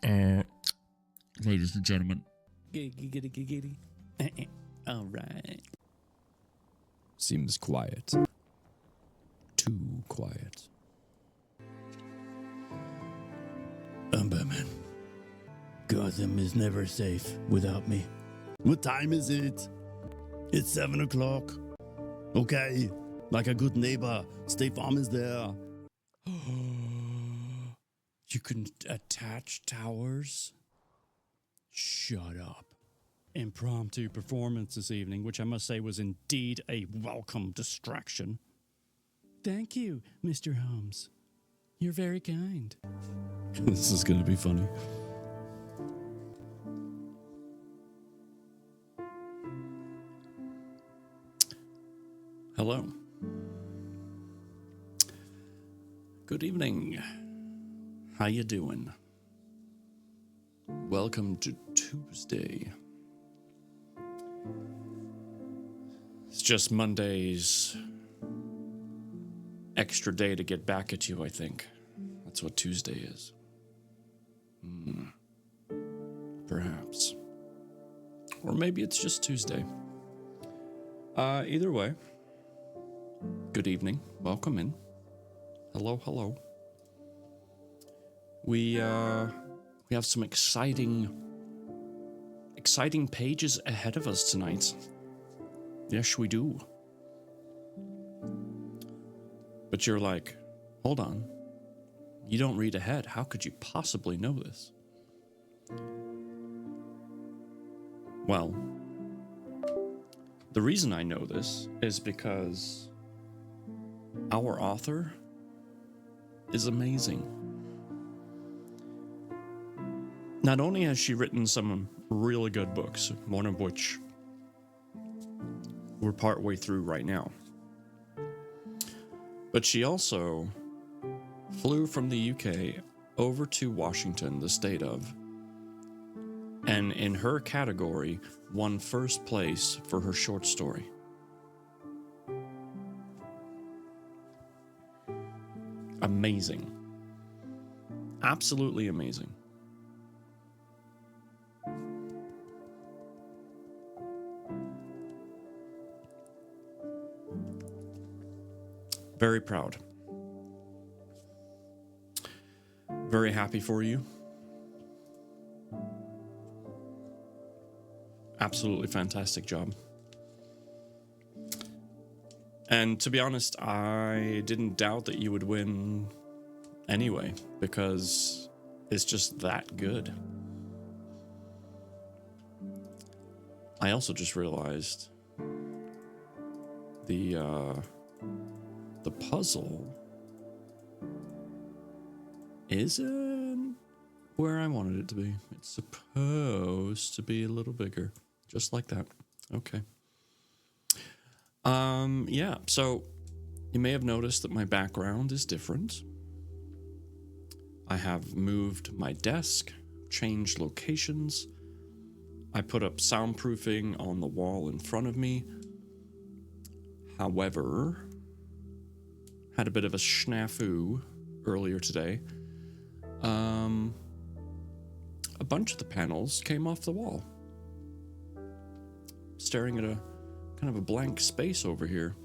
Ladies and gentlemen. Giggity. All right. Seems quiet. Too quiet. I'm Batman. Gotham is never safe without me. What time is it? It's 7 o'clock. Okay, like a good neighbor, State Farm is there. You can attach towers? Shut up. Impromptu performance this evening, which I must say was indeed a welcome distraction. Thank you, Mr. Holmes. You're very kind. This is gonna be funny. Hello. Good evening. How you doing? Welcome to Tuesday. It's just Monday's extra day to get back at you, I think. That's what Tuesday is. Perhaps. Or maybe it's just Tuesday. Either way. Good evening. Welcome in. Hello. We have some exciting pages ahead of us tonight. Yes, we do. But you're like, hold on. You don't read ahead. How could you possibly know this? Well, the reason I know this is because our author is amazing. Not only has she written some really good books, one of which we're partway through right now, but she also flew from the UK over to Washington, the state of, and in her category won first place for her short story. Amazing. Absolutely amazing. Very proud. Very happy for you. Absolutely fantastic job. And to be honest, I didn't doubt that you would win anyway, because it's just that good. I also just realized the puzzle isn't where I wanted it to be. It's supposed to be a little bigger, just like that. Okay. Yeah, so you may have noticed that my background is different. I have moved my desk, changed locations. I put up soundproofing on the wall in front of me. However, had a bit of a snafu earlier today. A bunch of the panels came off the wall. Staring at a kind of a blank space over here.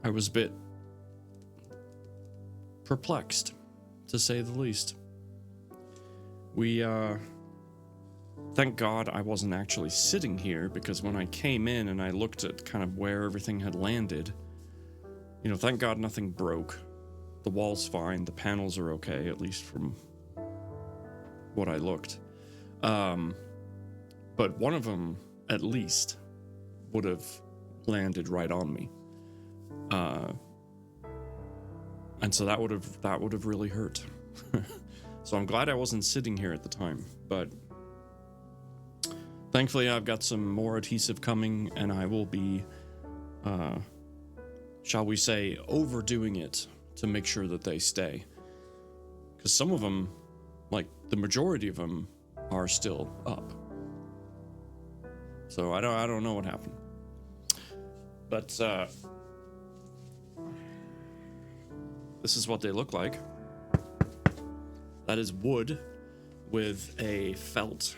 I was a bit perplexed, to say the least. Thank God I wasn't actually sitting here, because when I came in and I looked at kind of where everything had landed, thank God nothing broke. The wall's fine, the panels are okay, at least from what I looked. But one of them, at least, would have landed right on me. And so that would have really hurt. So I'm glad I wasn't sitting here at the time, but thankfully I've got some more adhesive coming, and I will be, shall we say, overdoing it to make sure that they stay. Because some of them, like the majority of them, are still up. So I don't know what happened. But this is what they look like. That is wood with a felt.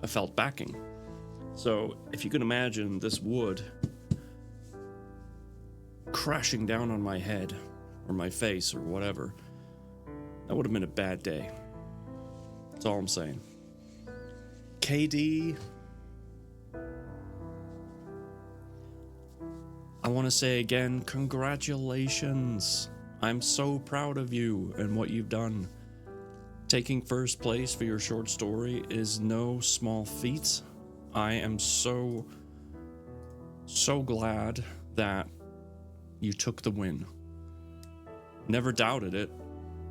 A felt backing. So if you can imagine this wood crashing down on my head or my face or whatever, that would have been a bad day. That's all I'm saying. KD, I want to say again, congratulations. I'm so proud of you and what you've done. Taking first place for your short story is no small feat. I am so glad that you took the win. Never doubted it,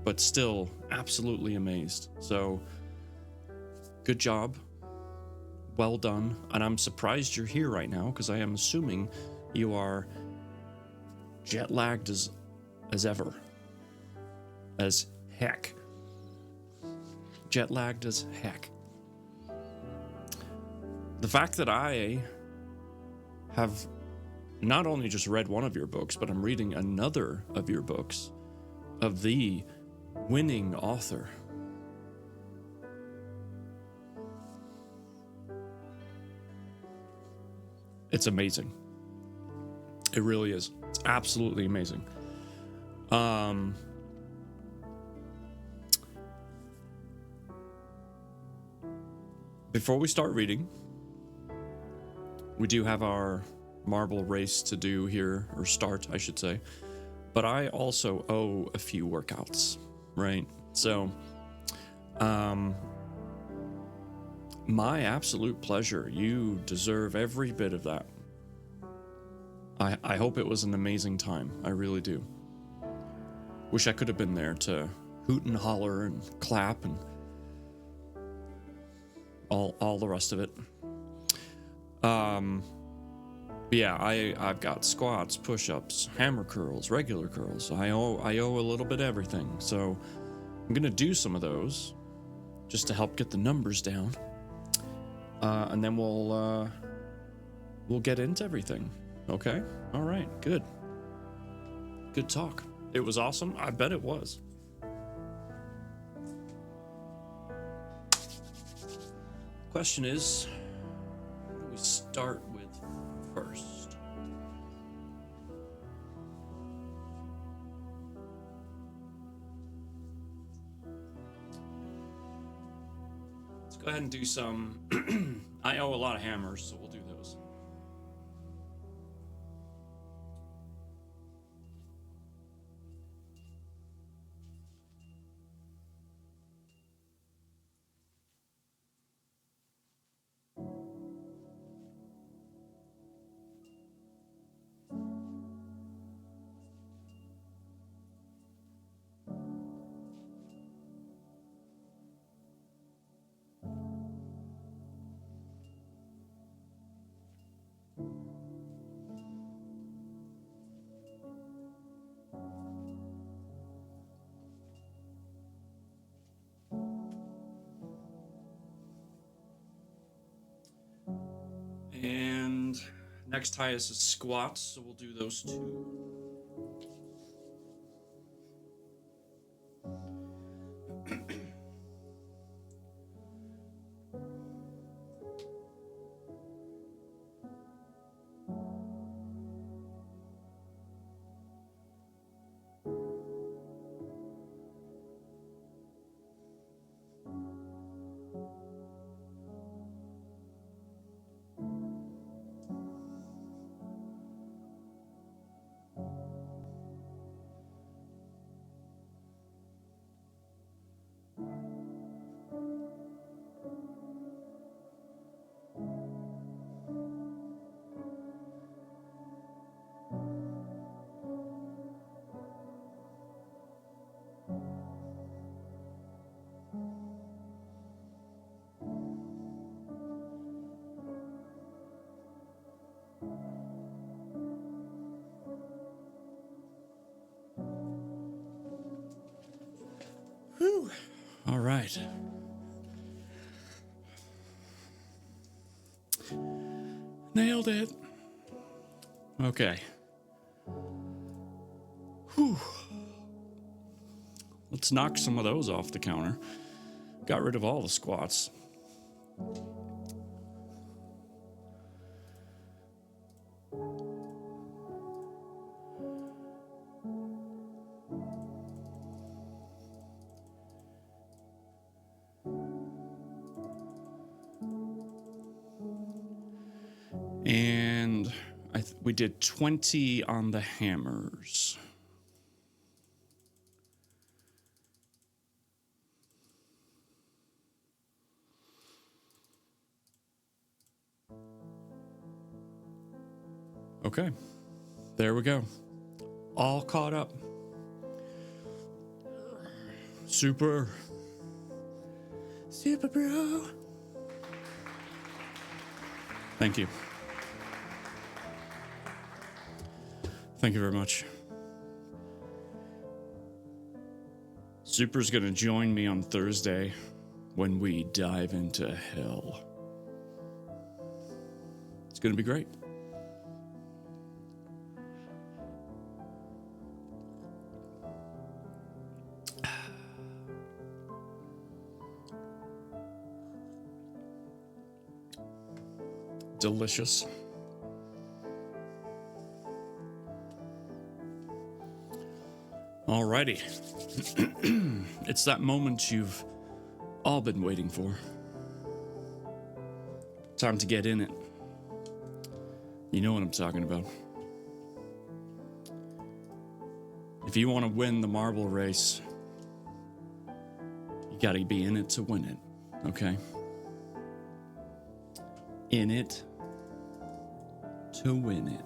but still absolutely amazed. So, good job. Well done. And I'm surprised you're here right now because I am assuming you are jet lagged as ever. As heck. Jet lagged as heck. The fact that I have not only just read one of your books, but I'm reading another of your books of the winning author. It's amazing. It really is. It's absolutely amazing. Before we start reading, we do have our marble race to do here, or start, I should say. But I also owe a few workouts, right? So, my absolute pleasure. You deserve every bit of that. I hope it was an amazing time. I really do. Wish I could have been there to hoot and holler and clap and all the rest of it. Yeah, I've got squats, push-ups, hammer curls, regular curls. I owe a little bit of everything. So I'm gonna do some of those just to help get the numbers down. And then we'll get into everything. Okay? All right, good. Good talk. It was awesome. I bet it was. Question is, what do we start with first? Let's go ahead and do some. I owe a lot of hammers, so we'll do those. And next highest is squats, so we'll do those two. Whew. All right. Nailed it. Okay. Let's knock some of those off the counter. Got rid of all the squats. And we did 20 on the hammers. Okay, there we go. All caught up. Super bro. Thank you. Thank you very much. Super's gonna join me on Thursday when we dive into hell. It's gonna be great. Delicious. Alrighty. It's that moment you've all been waiting for. Time to get in it. You know what I'm talking about. If you want to win the marble race, you gotta be in it to win it, okay? In it to win it.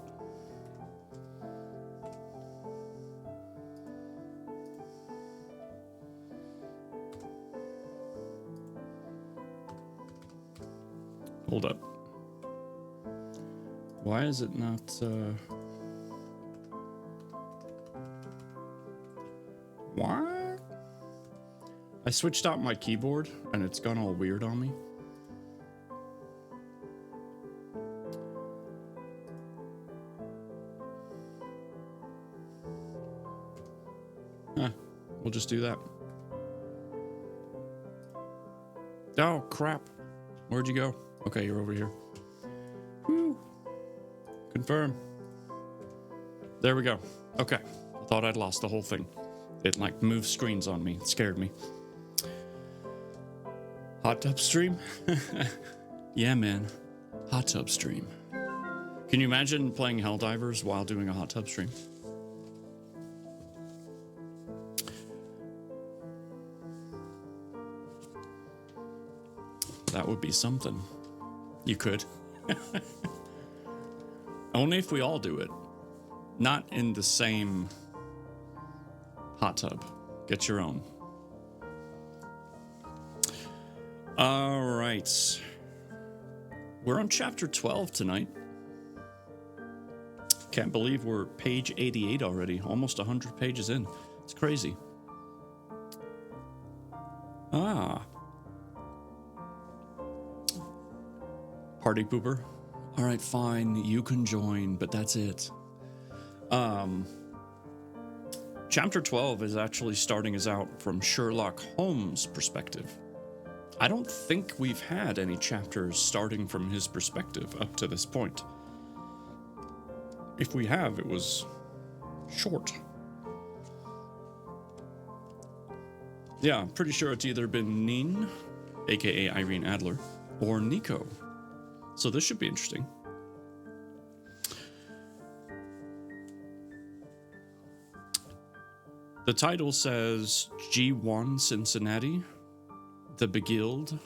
Hold up. Why is it not, What? I switched out my keyboard and it's gone all weird on me. We'll just do that. Oh, crap. Where'd you go? Okay, you're over here. Woo. Confirm. There we go. Okay. I thought I'd lost the whole thing. It like moved screens on me. It scared me. Hot tub stream? Yeah, man. Hot tub stream. Can you imagine playing Helldivers while doing a hot tub stream? That would be something. You could. Only if we all do it. Not in the same hot tub. Get your own. All right. We're on chapter 12 tonight. Can't believe we're page 88 already. Almost 100 pages in. It's crazy. Party pooper. All right, fine. You can join, but that's it. Chapter 12 is actually starting us out from Sherlock Holmes' perspective. I don't think we've had any chapters starting from his perspective up to this point. If we have, it was short. Yeah, I'm pretty sure it's either been Neen, aka Irene Adler, or Nico. So this should be interesting. The title says G1 Cincinnati, the Beguiled.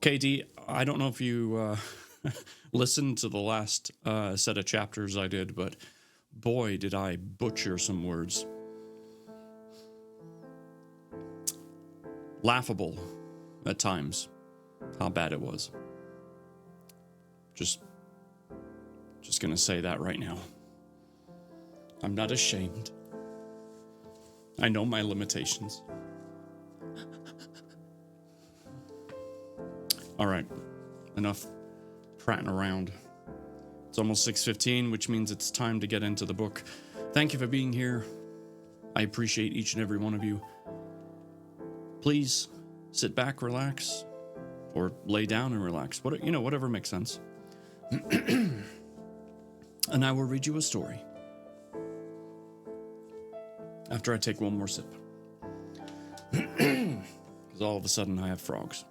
KD, I don't know if you listened to the last set of chapters I did, but boy, did I butcher some words. Laughable at times how bad it was. Just gonna say that right now. I'm not ashamed. I know my limitations. All right, enough prattling around. It's almost 6:15, which means it's time to get into the book. Thank you for being here. I appreciate each and every one of you. Please sit back, relax, or lay down and relax. Whatever makes sense. And I will read you a story after I take one more sip. Because all of a sudden I have frogs.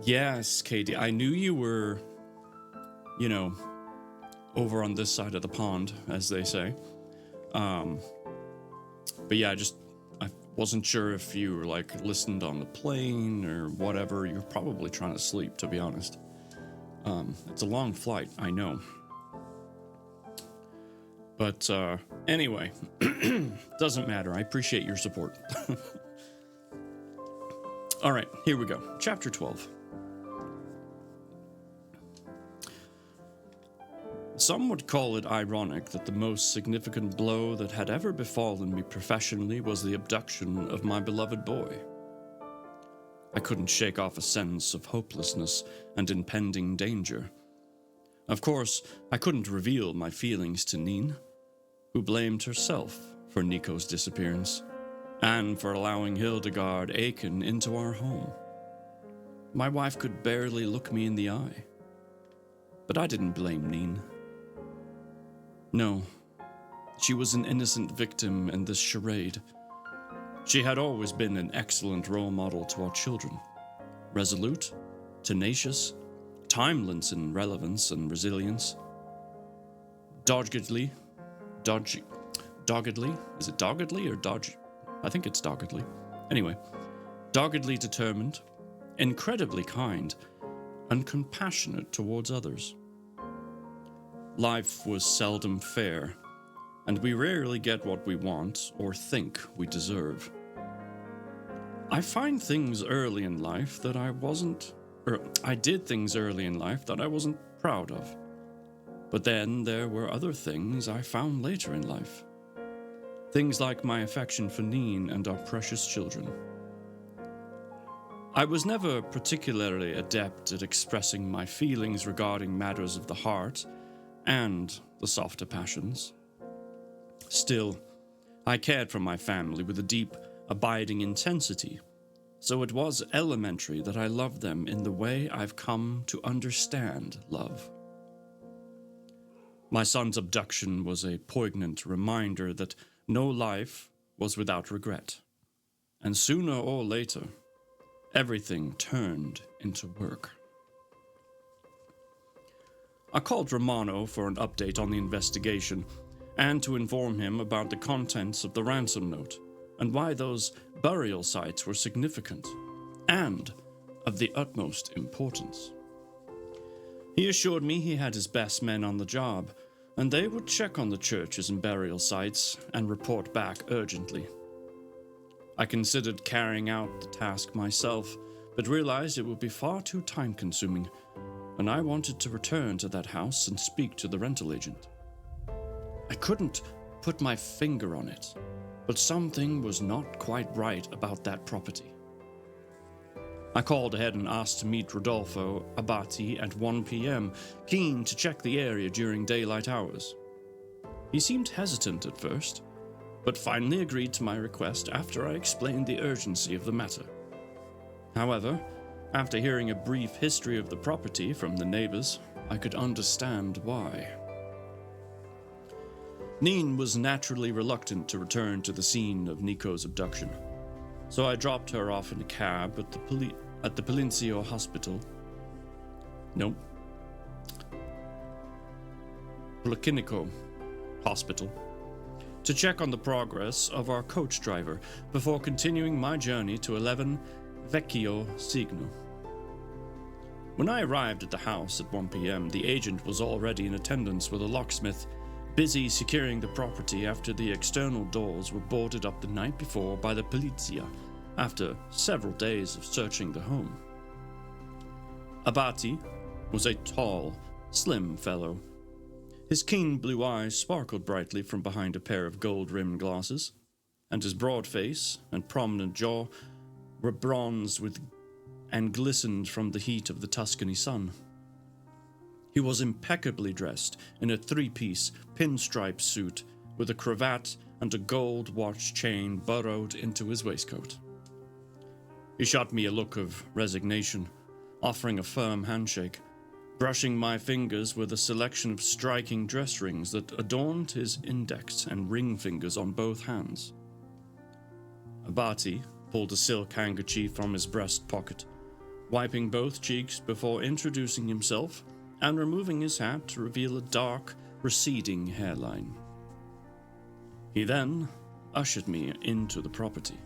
Yes, Katie, I knew you were, over on this side of the pond, as they say. But yeah, I wasn't sure if you were listened on the plane or whatever. You're probably trying to sleep, to be honest. It's a long flight, I know. But anyway, doesn't matter. I appreciate your support. All right, here we go. Chapter 12. Some would call it ironic that the most significant blow that had ever befallen me professionally was the abduction of my beloved boy. I couldn't shake off a sense of hopelessness and impending danger. Of course, I couldn't reveal my feelings to Neen, who blamed herself for Nico's disappearance and for allowing Hildegard Aiken into our home. My wife could barely look me in the eye, but I didn't blame Neen. No, she was an innocent victim in this charade. She had always been an excellent role model to our children. Resolute, tenacious, timeless in relevance and resilience. Doggedly, is it doggedly or dodge? I think it's doggedly. Anyway, doggedly determined, incredibly kind, and compassionate towards others. Life was seldom fair, and we rarely get what we want or think we deserve. I did things early in life that I wasn't proud of. But then there were other things I found later in life. Things like my affection for Neen and our precious children. I was never particularly adept at expressing my feelings regarding matters of the heart and the softer passions. Still, I cared for my family with a deep, abiding intensity, so it was elementary that I loved them in the way I've come to understand love. My son's abduction was a poignant reminder that no life was without regret, and sooner or later, everything turned into work. I called Romano for an update on the investigation and to inform him about the contents of the ransom note and why those burial sites were significant and of the utmost importance. He assured me he had his best men on the job, and they would check on the churches and burial sites and report back urgently. I considered carrying out the task myself, but realized it would be far too time-consuming, and I wanted to return to that house and speak to the rental agent. I couldn't put my finger on it, but something was not quite right about that property. I called ahead and asked to meet Rodolfo Abati at 1 p.m., keen to check the area during daylight hours. He seemed hesitant at first, but finally agreed to my request after I explained the urgency of the matter. However, after hearing a brief history of the property from the neighbors, I could understand why. Neen was naturally reluctant to return to the scene of Nico's abduction, so I dropped her off in a cab at the Palincio Hospital. Nope. Placinico Hospital, to check on the progress of our coach driver before continuing my journey to 11 Vecchio Signo. When I arrived at the house at 1 p.m., the agent was already in attendance with a locksmith, busy securing the property after the external doors were boarded up the night before by the Polizia after several days of searching the home. Abati was a tall, slim fellow. His keen blue eyes sparkled brightly from behind a pair of gold-rimmed glasses, and his broad face and prominent jaw were bronzed with and glistened from the heat of the Tuscany sun. He was impeccably dressed in a three-piece pinstripe suit with a cravat and a gold watch chain burrowed into his waistcoat. He shot me a look of resignation, offering a firm handshake, brushing my fingers with a selection of striking dress rings that adorned his index and ring fingers on both hands. Abati pulled a silk handkerchief from his breast pocket, wiping both cheeks before introducing himself and removing his hat to reveal a dark, receding hairline. He then ushered me into the property.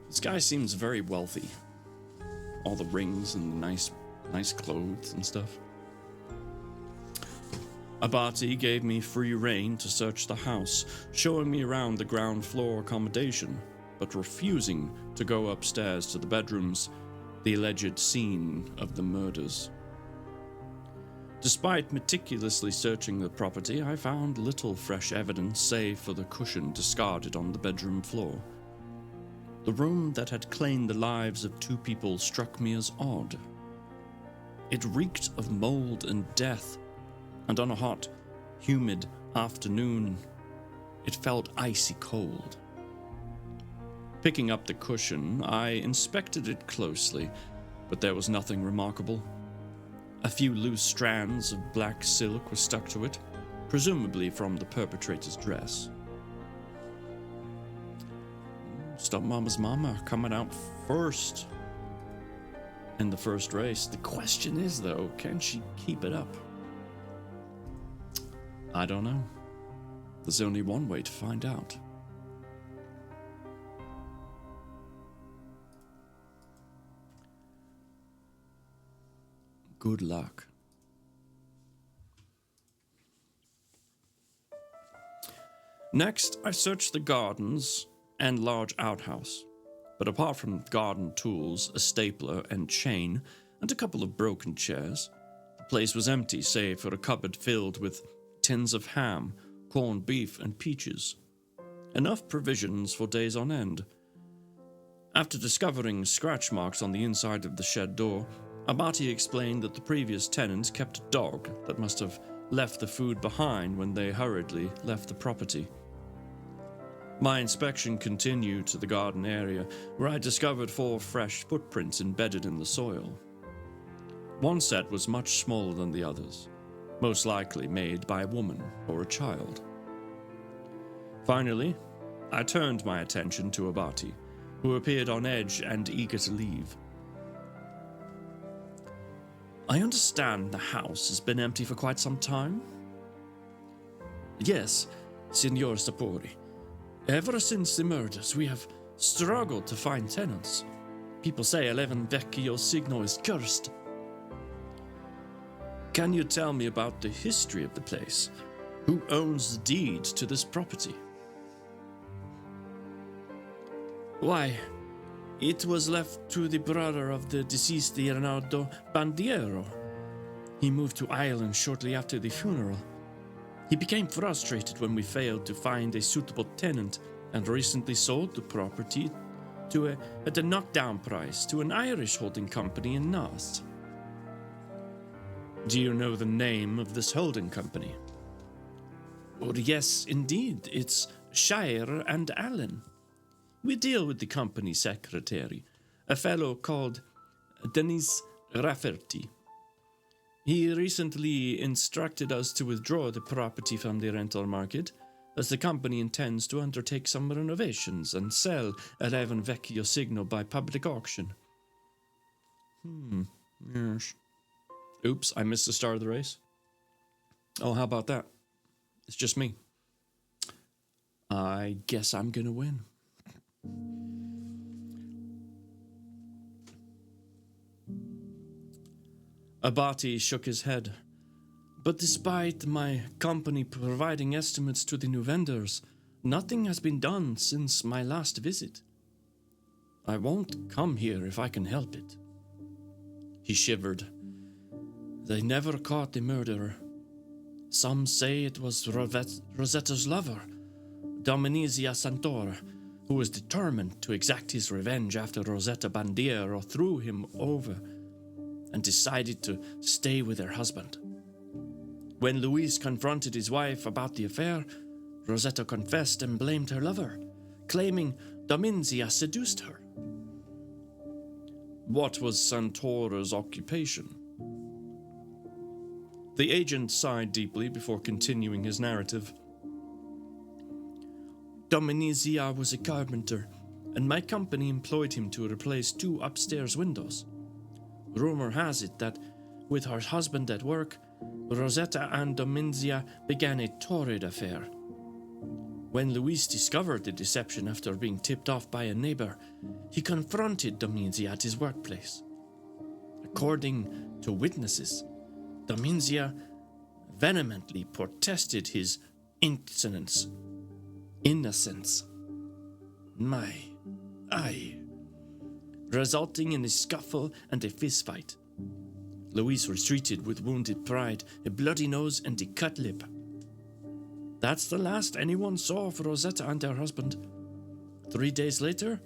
This guy seems very wealthy. All the rings and nice clothes and stuff. Abati gave me free rein to search the house, showing me around the ground floor accommodation, but refusing to go upstairs to the bedrooms, the alleged scene of the murders. Despite meticulously searching the property, I found little fresh evidence save for the cushion discarded on the bedroom floor. The room that had claimed the lives of two people struck me as odd. It reeked of mold and death, and on a hot, humid afternoon, it felt icy cold. Picking up the cushion, I inspected it closely, but there was nothing remarkable. A few loose strands of black silk were stuck to it, presumably from the perpetrator's dress. Stepmama's mama coming out first in the first race. The question is, though, can she keep it up? I don't know. There's only one way to find out. Good luck. Next, I searched the gardens and large outhouse, but apart from garden tools, a stapler and chain, and a couple of broken chairs, the place was empty save for a cupboard filled with tins of ham, corned beef, and peaches. Enough provisions for days on end. After discovering scratch marks on the inside of the shed door, Abati explained that the previous tenants kept a dog that must have left the food behind when they hurriedly left the property. My inspection continued to the garden area, where I discovered 4 fresh footprints embedded in the soil. One set was much smaller than the others, most likely made by a woman or a child. Finally, I turned my attention to Abati, who appeared on edge and eager to leave. I understand the house has been empty for quite some time? Yes, Signor Sapori. Ever since the murders, we have struggled to find tenants. People say 11 Vecchio Signo is cursed. Can you tell me about the history of the place? Who owns the deed to this property? Why, it was left to the brother of the deceased Leonardo Bandiero. He moved to Ireland shortly after the funeral. He became frustrated when we failed to find a suitable tenant and recently sold the property at a knockdown price to an Irish holding company in Nast. Do you know the name of this holding company? Oh, yes, indeed. It's Shire and Allen. We deal with the company secretary, a fellow called Denis Rafferty. He recently instructed us to withdraw the property from the rental market, as the company intends to undertake some renovations and sell 11 Vecchio Signo by public auction. Yes. Oops, I missed the start of the race. Oh, how about that? It's just me. I guess I'm gonna win. Abati shook his head. But despite my company providing estimates to the new vendors, nothing has been done since my last visit. I won't come here if I can help it. He shivered. They never caught the murderer. Some say it was Rosetta's lover, Dominizia Santora, who was determined to exact his revenge after Rosetta Bandiero threw him over and decided to stay with her husband. When Luis confronted his wife about the affair, Rosetta confessed and blamed her lover, claiming Dominzia seduced her. What was Santora's occupation? The agent sighed deeply before continuing his narrative. Dominzia was a carpenter, and my company employed him to replace 2 upstairs windows. Rumor has it that, with her husband at work, Rosetta and Dominzia began a torrid affair. When Luis discovered the deception after being tipped off by a neighbor, he confronted Dominzia at his workplace. According to witnesses, Dominzia vehemently protested his innocence. Resulting in a scuffle and a fistfight. Luis retreated with wounded pride, a bloody nose, and a cut lip. That's the last anyone saw of Rosetta and her husband. 3 days later,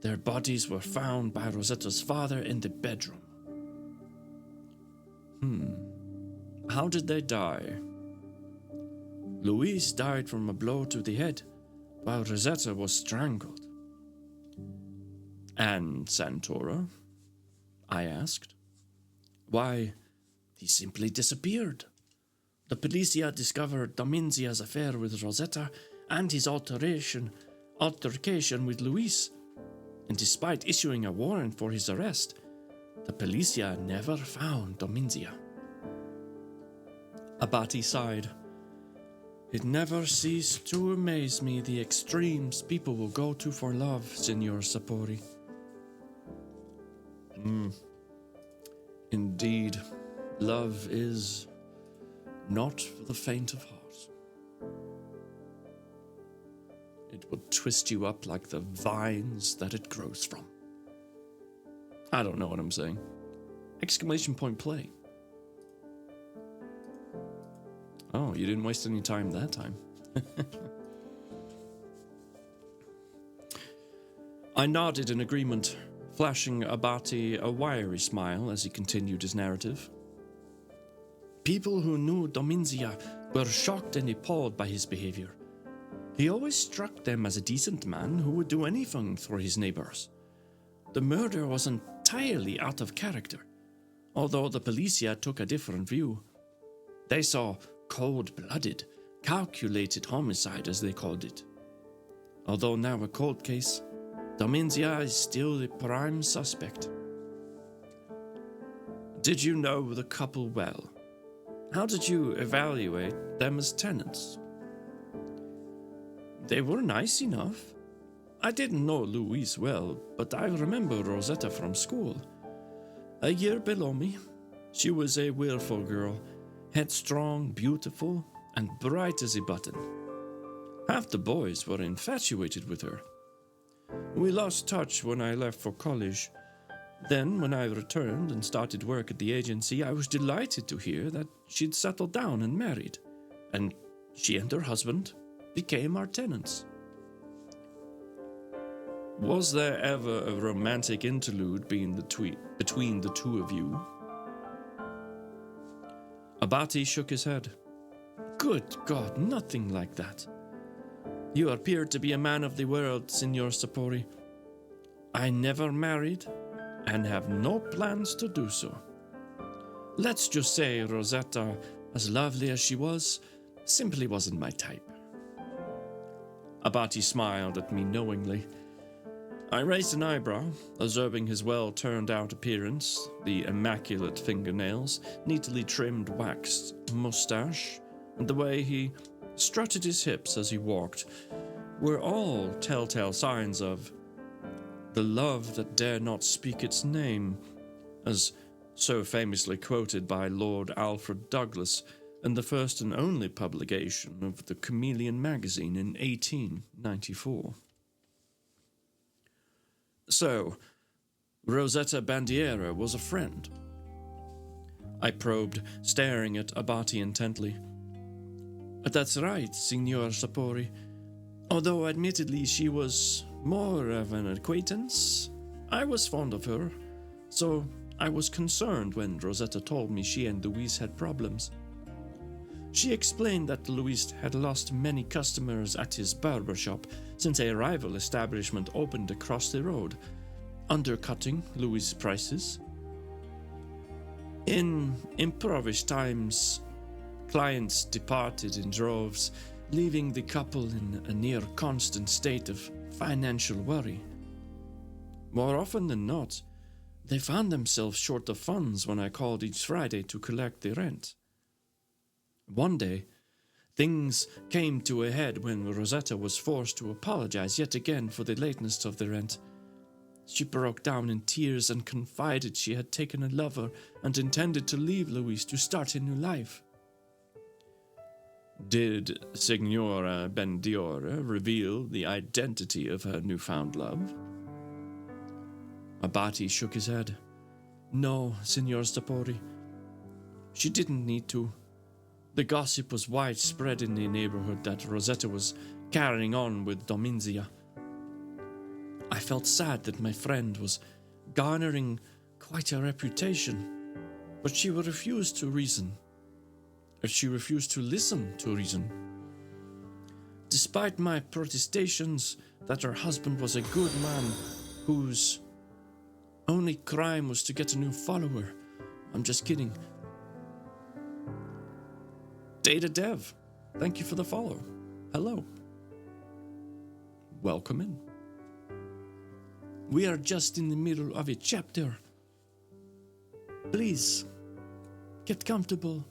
their bodies were found by Rosetta's father in the bedroom. How did they die? Luis died from a blow to the head, while Rosetta was strangled. And Santora? I asked. Why, he simply disappeared. The Policia discovered Dominzia's affair with Rosetta and his altercation with Luis, and despite issuing a warrant for his arrest, the Policia never found Dominzia. Abati sighed. It never ceased to amaze me the extremes people will go to for love, Signor Sapori. Indeed, love is not for the faint of heart. It will twist you up like the vines that it grows from. I don't know what I'm saying. Exclamation point play. Oh, you didn't waste any time that time. I nodded in agreement, flashing Abati a wiry smile as he continued his narrative. People who knew Dominzia were shocked and appalled by his behavior. He always struck them as a decent man who would do anything for his neighbors. The murder was entirely out of character, although the Policia took a different view. They saw cold-blooded, calculated homicide, as they called it. Although now a cold case, Dominzia is still the prime suspect. Did you know the couple well? How did you evaluate them as tenants? They were nice enough. I didn't know Luis well, but I remember Rosetta from school. A year below me, she was a willful girl, headstrong, beautiful, and bright as a button. Half the boys were infatuated with her. We lost touch when I left for college. Then, when I returned and started work at the agency, I was delighted to hear that she'd settled down and married, and she and her husband became our tenants. Was there ever a romantic interlude between the two of you? Abati shook his head. Good God, nothing like that. You appear to be a man of the world, Signor Sapori. I never married and have no plans to do so. Let's just say Rosetta, as lovely as she was, simply wasn't my type. Abati smiled at me knowingly. I raised an eyebrow, observing his well-turned-out appearance, the immaculate fingernails, neatly trimmed waxed mustache, and the way he strutted his hips as he walked were all telltale signs of the love that dare not speak its name, as so famously quoted by Lord Alfred Douglas in the first and only publication of the Chameleon magazine in 1894. So, Rosetta Bandiera was a friend. I probed, staring at Abati intently. That's right, Signor Sapori. Although admittedly she was more of an acquaintance, I was fond of her, so I was concerned when Rosetta told me she and Louise had problems. She explained that Louise had lost many customers at his barber shop since a rival establishment opened across the road, undercutting Louis' prices. In impoverished times, clients departed in droves, leaving the couple in a near constant state of financial worry. More often than not, they found themselves short of funds when I called each Friday to collect the rent. One day, things came to a head when Rosetta was forced to apologize yet again for the lateness of the rent. She broke down in tears and confided she had taken a lover and intended to leave Louise to start a new life. Did Signora Bendiore reveal the identity of her newfound love? Abati shook his head. No, Signor Stapori. She didn't need to. The gossip was widespread in the neighborhood that Rosetta was carrying on with Dominzia. I felt sad that my friend was garnering quite a reputation, but she would refuse to reason. She refused to listen to reason. Despite my protestations that her husband was a good man whose only crime was to get a new follower. I'm just kidding. Data Dev, thank you for the follow. Hello. Welcome in. We are just in the middle of a chapter. Please, get comfortable.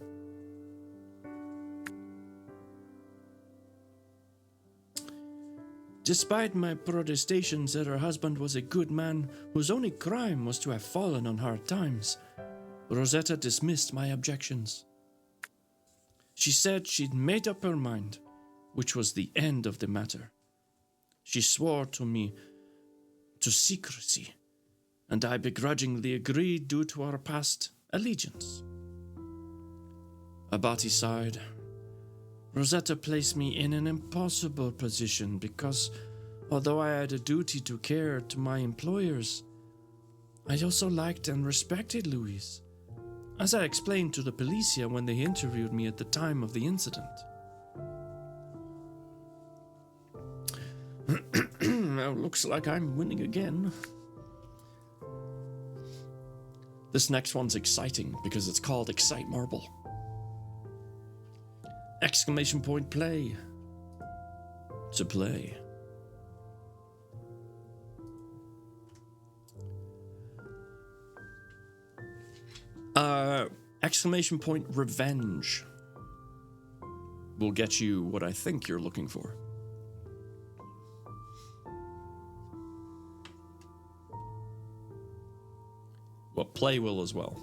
Despite my protestations that her husband was a good man whose only crime was to have fallen on hard times, Rosetta dismissed my objections. She said she'd made up her mind, which was the end of the matter. She swore to me to secrecy, and I begrudgingly agreed due to our past allegiance. Abati sighed. Rosetta placed me in an impossible position because, although I had a duty to care to my employers, I also liked and respected Louise, as I explained to the Policia when they interviewed me at the time of the incident. Now, looks like I'm winning again. This next one's exciting because it's called Excite Marble. Exclamation point play. To play. Exclamation point revenge will get you what I think you're looking for. Well, play will as well.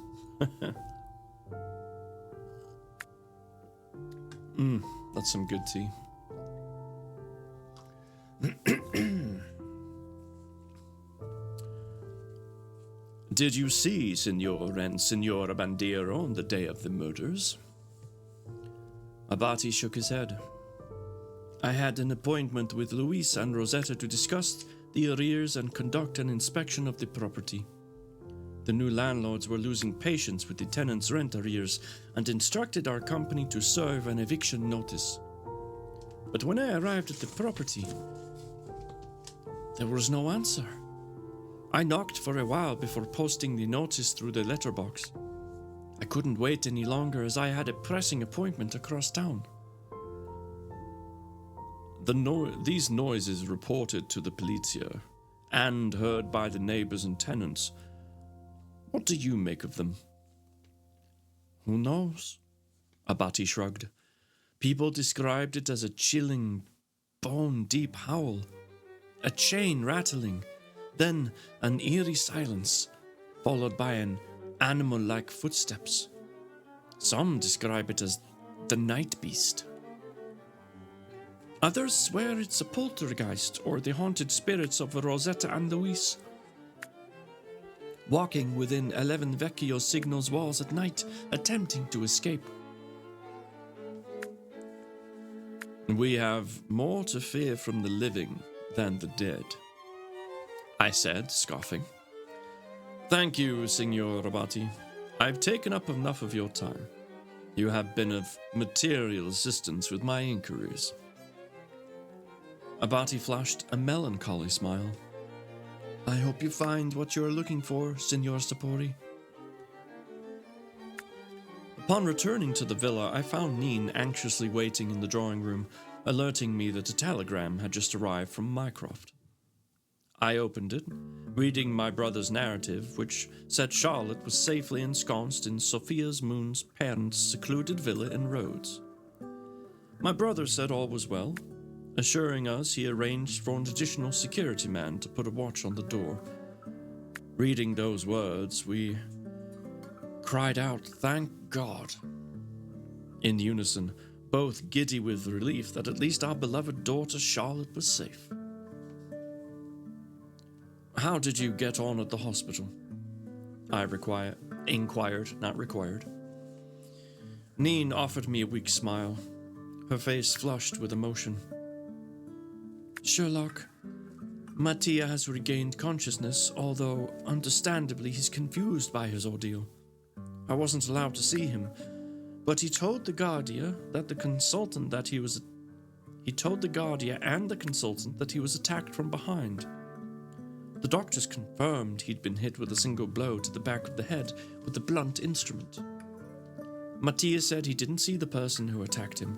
That's some good tea. Did you see Signor and Signora Bandiero on the day of the murders? Abati shook his head. I had an appointment with Luis and Rosetta to discuss the arrears and conduct an inspection of the property. The new landlords were losing patience with the tenants' rent arrears and instructed our company to serve an eviction notice. But when I arrived at the property, there was no answer. I knocked for a while before posting the notice through the letterbox. I couldn't wait any longer as I had a pressing appointment across town. These noises reported to the Polizia and heard by the neighbors and tenants. What do you make of them? Who knows? Abati shrugged. People described it as a chilling, bone-deep howl, a chain rattling, then an eerie silence, followed by an animal-like footsteps. Some describe it as the night beast. Others swear it's a poltergeist or the haunted spirits of Rosetta and Luis, walking within 11 Vecchio Signal's walls at night, attempting to escape. We have more to fear from the living than the dead, I said, scoffing. Thank you, Signor Abati. I've taken up enough of your time. You have been of material assistance with my inquiries. Abati flashed a melancholy smile. I hope you find what you are looking for, Signor Sapori. Upon returning to the villa, I found Neen anxiously waiting in the drawing room, alerting me that a telegram had just arrived from Mycroft. I opened it, reading my brother's narrative, which said Charlotte was safely ensconced in Sophia's Moon's parents' secluded villa in Rhodes. My brother said all was well, assuring us he arranged for an additional security man to put a watch on the door. Reading those words, we cried out, "Thank God!" in unison, both giddy with relief that at least our beloved daughter Charlotte was safe. How did you get on at the hospital? I inquired, not required. Neen offered me a weak smile, her face flushed with emotion. Sherlock, Mattia has regained consciousness, although understandably he's confused by his ordeal. I wasn't allowed to see him, but he told the Guardia that he told the Guardia and the consultant that he was attacked from behind. The doctors confirmed he'd been hit with a single blow to the back of the head with a blunt instrument. Mattia said he didn't see the person who attacked him,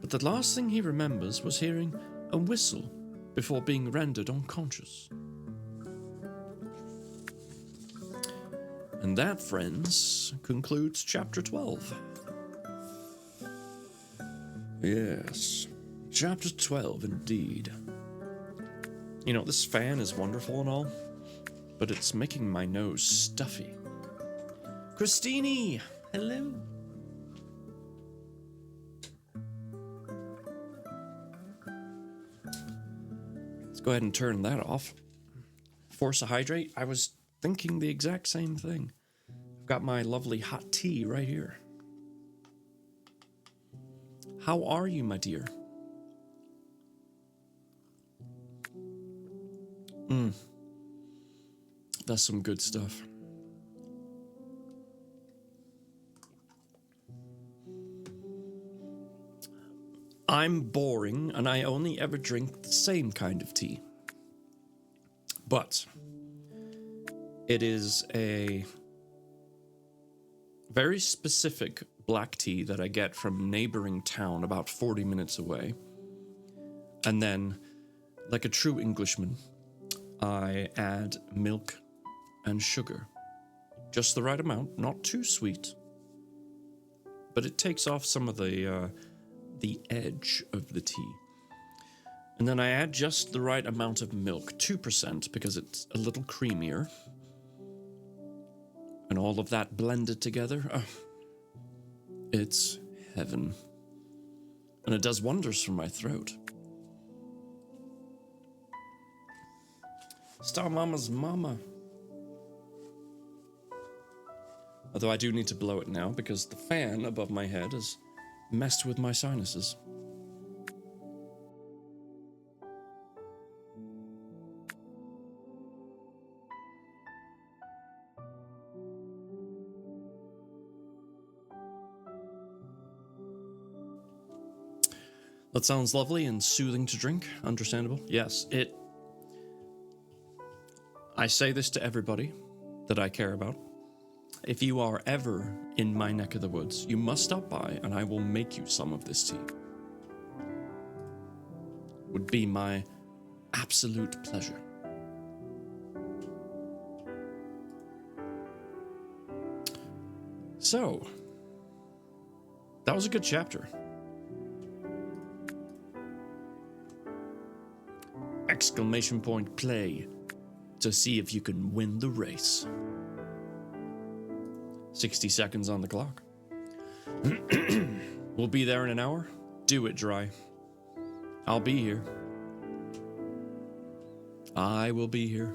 but the last thing he remembers was hearing a whistle before being rendered unconscious. And that, friends, concludes chapter 12. Yes, chapter 12 indeed. You know, this fan is wonderful and all, but it's making my nose stuffy. Christine, hello. Let's go ahead and turn that off. Force a hydrate. I was thinking the exact same thing. I've got my lovely hot tea right here. How are you, my dear? That's some good stuff. I'm boring, and I only ever drink the same kind of tea. But it is a very specific black tea that I get from a neighboring town about 40 minutes away. And then, like a true Englishman, I add milk and sugar. Just the right amount, not too sweet. But it takes off some of the edge of the tea. And then I add just the right amount of milk, 2%, because it's a little creamier. And all of that blended together, it's heaven. And it does wonders for my throat. Star Mama's mama. Although I do need to blow it now because the fan above my head has messed with my sinuses. That sounds lovely and soothing to drink. Understandable. Yes, I say this to everybody that I care about. If you are ever in my neck of the woods, you must stop by and I will make you some of this tea. Would be my absolute pleasure. So, that was a good chapter. Exclamation point play to see if you can win the race. 60 seconds on the clock. We'll be there in an hour. Do it, Dry. I'll be here. I will be here.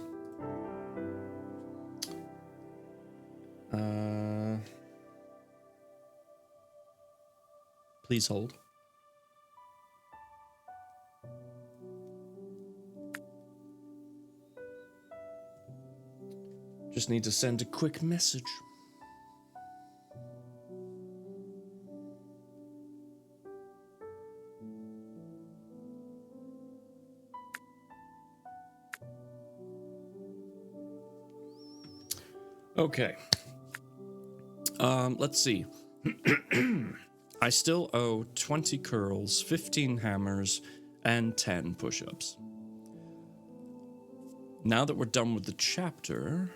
Please hold. Just need to send a quick message. Okay. Let's see. I still owe 20 curls, 15 hammers, and 10 push-ups. Now that we're done with the chapter,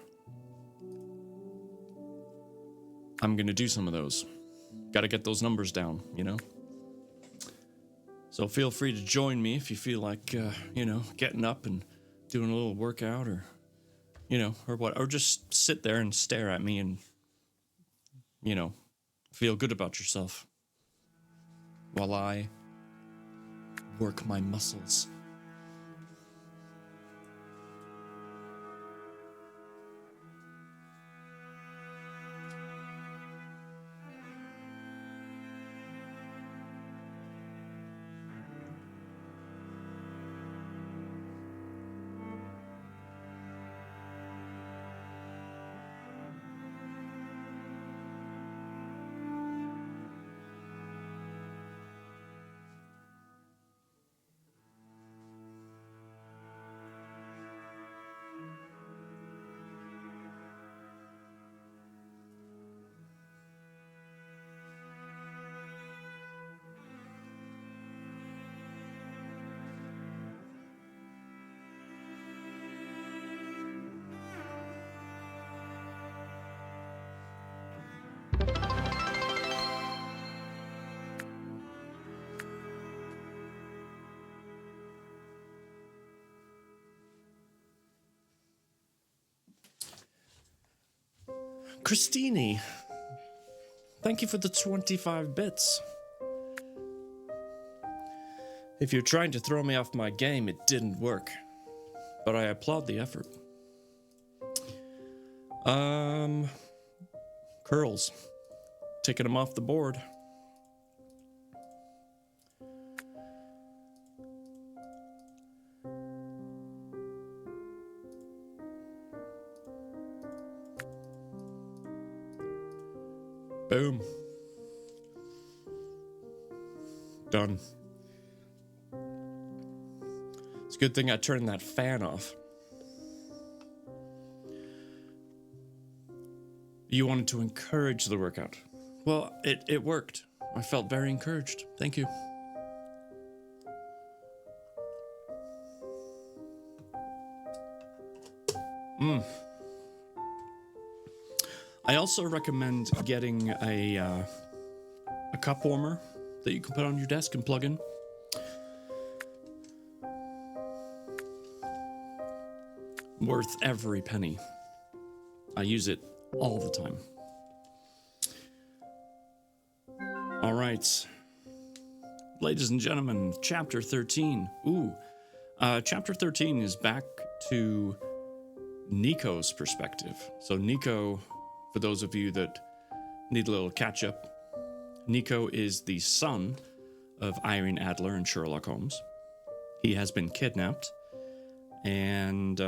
I'm gonna do some of those. Gotta get those numbers down, you know? So feel free to join me if you feel like, getting up and doing a little workout or, or what, or just sit there and stare at me and, feel good about yourself while I work my muscles. Christine, thank you for the 25 bits. If you're trying to throw me off my game, it didn't work. But I applaud the effort. Curls. Taking them off the board. Boom. Done. It's a good thing I turned that fan off. You wanted to encourage the workout. Well, it worked. I felt very encouraged. Thank you. I also recommend getting a cup warmer that you can put on your desk and plug in. Worth every penny. I use it all the time. All right. Ladies and gentlemen, chapter 13. Chapter 13 is back to Nico's perspective. So Nico, for those of you that need a little catch up, Nico is the son of Irene Adler and Sherlock Holmes. He has been kidnapped and,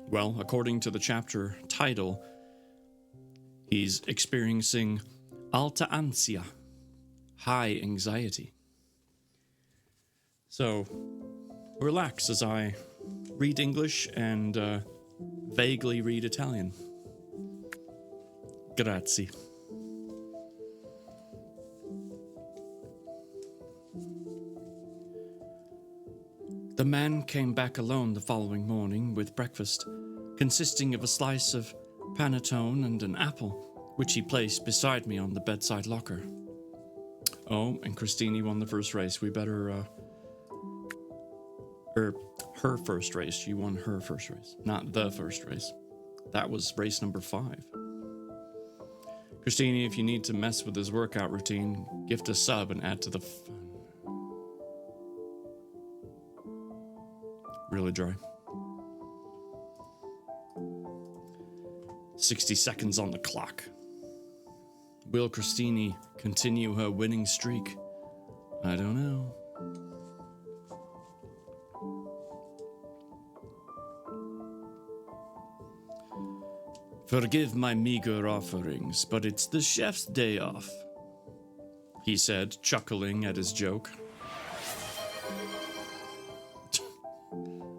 according to the chapter title, he's experiencing alta ansia, high anxiety. So relax as I read English and vaguely read Italian. Grazie. The man came back alone the following morning with breakfast, consisting of a slice of panettone and an apple, which he placed beside me on the bedside locker. Oh, and Christine won the first race. We better, her first race. She won her first race, not the first race. That was race number 5. Christine, if you need to mess with his workout routine, gift a sub and add to the fun. Really dry. 60 seconds on the clock. Will Christine continue her winning streak? I don't know. Forgive my meager offerings, but it's the chef's day off, he said, chuckling at his joke.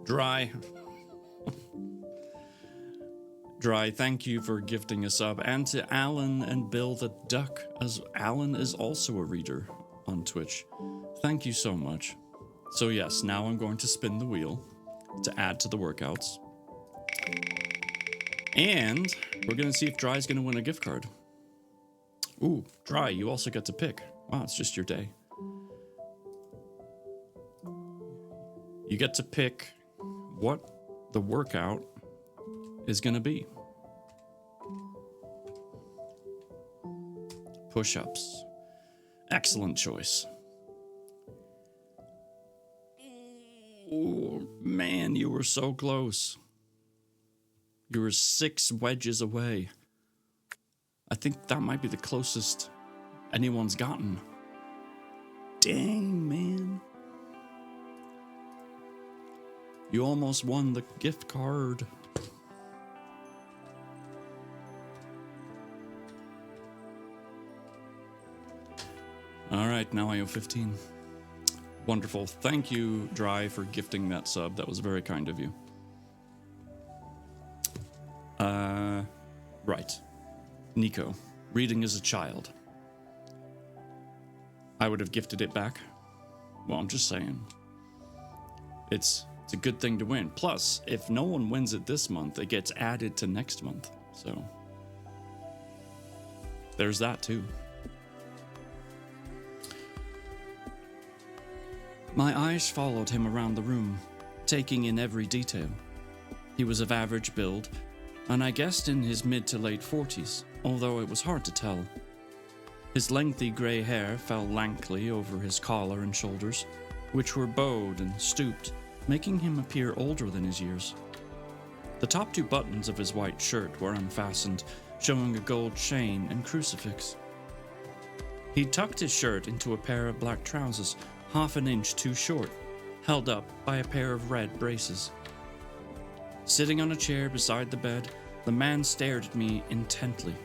Dry. Dry, thank you for gifting a sub, and to Alan and Bill the Duck, as Alan is also a reader on Twitch. Thank you so much. So yes, now I'm going to spin the wheel to add to the workouts. And we're going to see if Dry's going to win a gift card. Ooh, Dry, you also get to pick. Wow, it's just your day. You get to pick what the workout is going to be. Push-ups. Excellent choice. Oh, man, you were so close. You were 6 wedges away. I think that might be the closest anyone's gotten. Dang, man. You almost won the gift card. All right, now I owe 15. Wonderful. Thank you, Dry, for gifting that sub. That was very kind of you. Right. Nico, reading as a child. I would have gifted it back. Well, I'm just saying. It's a good thing to win. Plus, if no one wins it this month, it gets added to next month. So, there's that too. My eyes followed him around the room, taking in every detail. He was of average build, and I guessed in his mid to late 40s, although it was hard to tell. His lengthy grey hair fell lankly over his collar and shoulders, which were bowed and stooped, making him appear older than his years. The top 2 buttons of his white shirt were unfastened, showing a gold chain and crucifix. He tucked his shirt into a pair of black trousers, half an inch too short, held up by a pair of red braces. Sitting on a chair beside the bed, the man stared at me intently.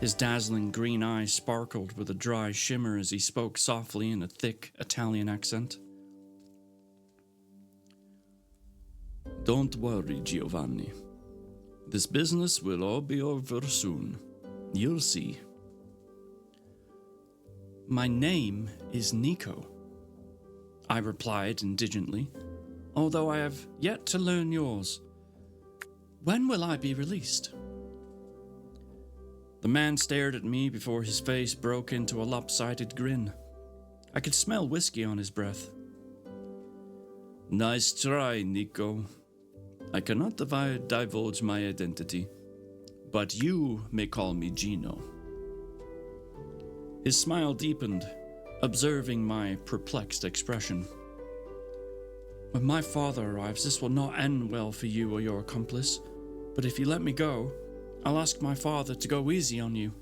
His dazzling green eyes sparkled with a dry shimmer as he spoke softly in a thick Italian accent. Don't worry, Giovanni. This business will all be over soon. You'll see. My name is Nico, I replied indigently, although I have yet to learn yours. When will I be released? The man stared at me before his face broke into a lopsided grin. I could smell whiskey on his breath. Nice try, Nico. I cannot divulge my identity, but you may call me Gino. His smile deepened, observing my perplexed expression. When my father arrives, this will not end well for you or your accomplice, but if you let me go, I'll ask my father to go easy on you.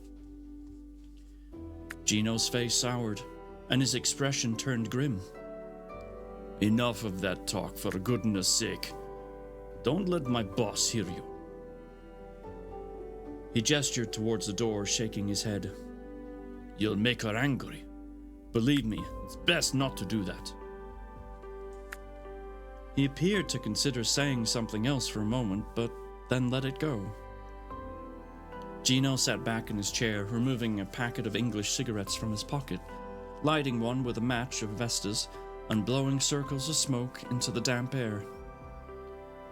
Gino's face soured, and his expression turned grim. Enough of that talk, for goodness sake. Don't let my boss hear you. He gestured towards the door, shaking his head. You'll make her angry. Believe me, it's best not to do that. He appeared to consider saying something else for a moment, but then let it go. Gino sat back in his chair, removing a packet of English cigarettes from his pocket, lighting one with a match of Vesta's, and blowing circles of smoke into the damp air.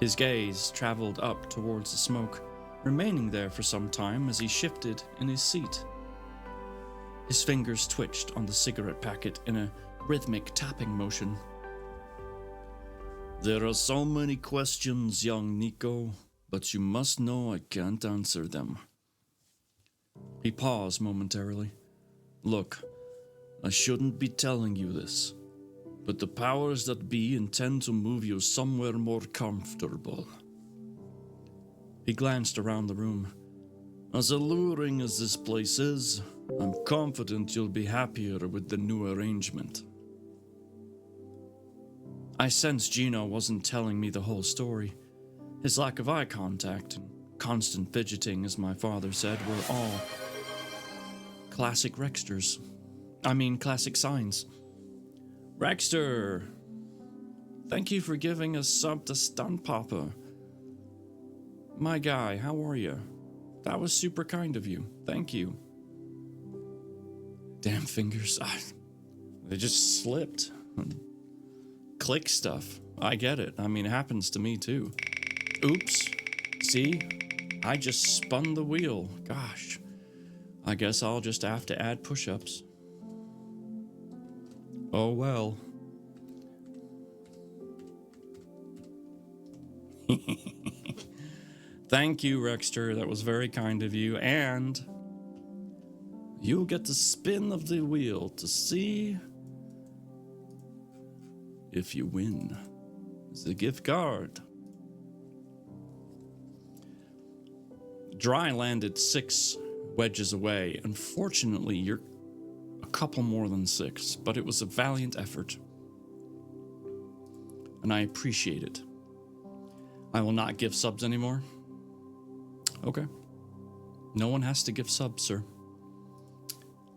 His gaze traveled up towards the smoke, remaining there for some time as he shifted in his seat. His fingers twitched on the cigarette packet in a rhythmic tapping motion. There are so many questions, young Nico, but you must know I can't answer them. He paused momentarily. Look, I shouldn't be telling you this, but the powers that be intend to move you somewhere more comfortable. He glanced around the room. As alluring as this place is, I'm confident you'll be happier with the new arrangement. I sensed Gino wasn't telling me the whole story. His lack of eye contact and constant fidgeting, as my father said, were all classic Rexters. I mean, classic signs. Rexter, thank you for giving us sub to Stunt Papa. My guy, how are you? That was super kind of you. Thank you. Damn fingers. They just slipped. Click stuff. I get it. I mean, it happens to me too. Oops. See? I just spun the wheel. Gosh. I guess I'll just have to add push-ups. Oh well. Thank you, Rexter. That was very kind of you. And you'll get the spin of the wheel to see if you win. It's a gift card. Dry landed 6 wedges away. Unfortunately, you're a couple more than 6, but it was a valiant effort. And I appreciate it. I will not give subs anymore. Okay. No one has to give subs, sir.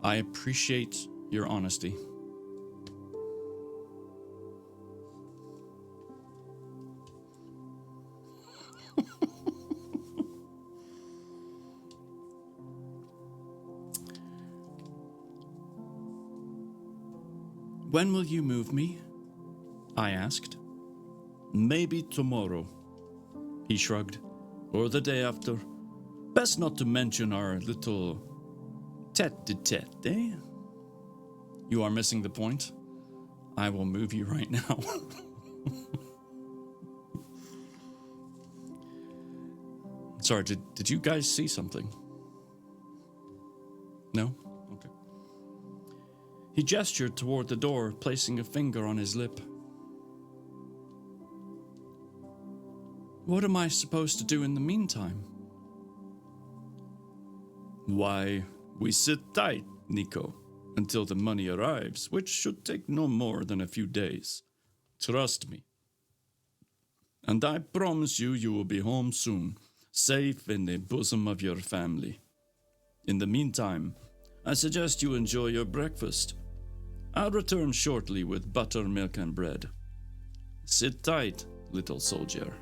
I appreciate your honesty. When will you move me? I asked. Maybe tomorrow, he shrugged. Or the day after. Best not to mention our little tete-a-tete, eh? You are missing the point. I will move you right now. Sorry, did you guys see something? No? Okay. He gestured toward the door, placing a finger on his lip. What am I supposed to do in the meantime? Why, we sit tight, Nico, until the money arrives, which should take no more than a few days. Trust me. And I promise you will be home soon, safe in the bosom of your family. In the meantime, I suggest you enjoy your breakfast. I'll return shortly with butter, milk, and bread. Sit tight, little soldier.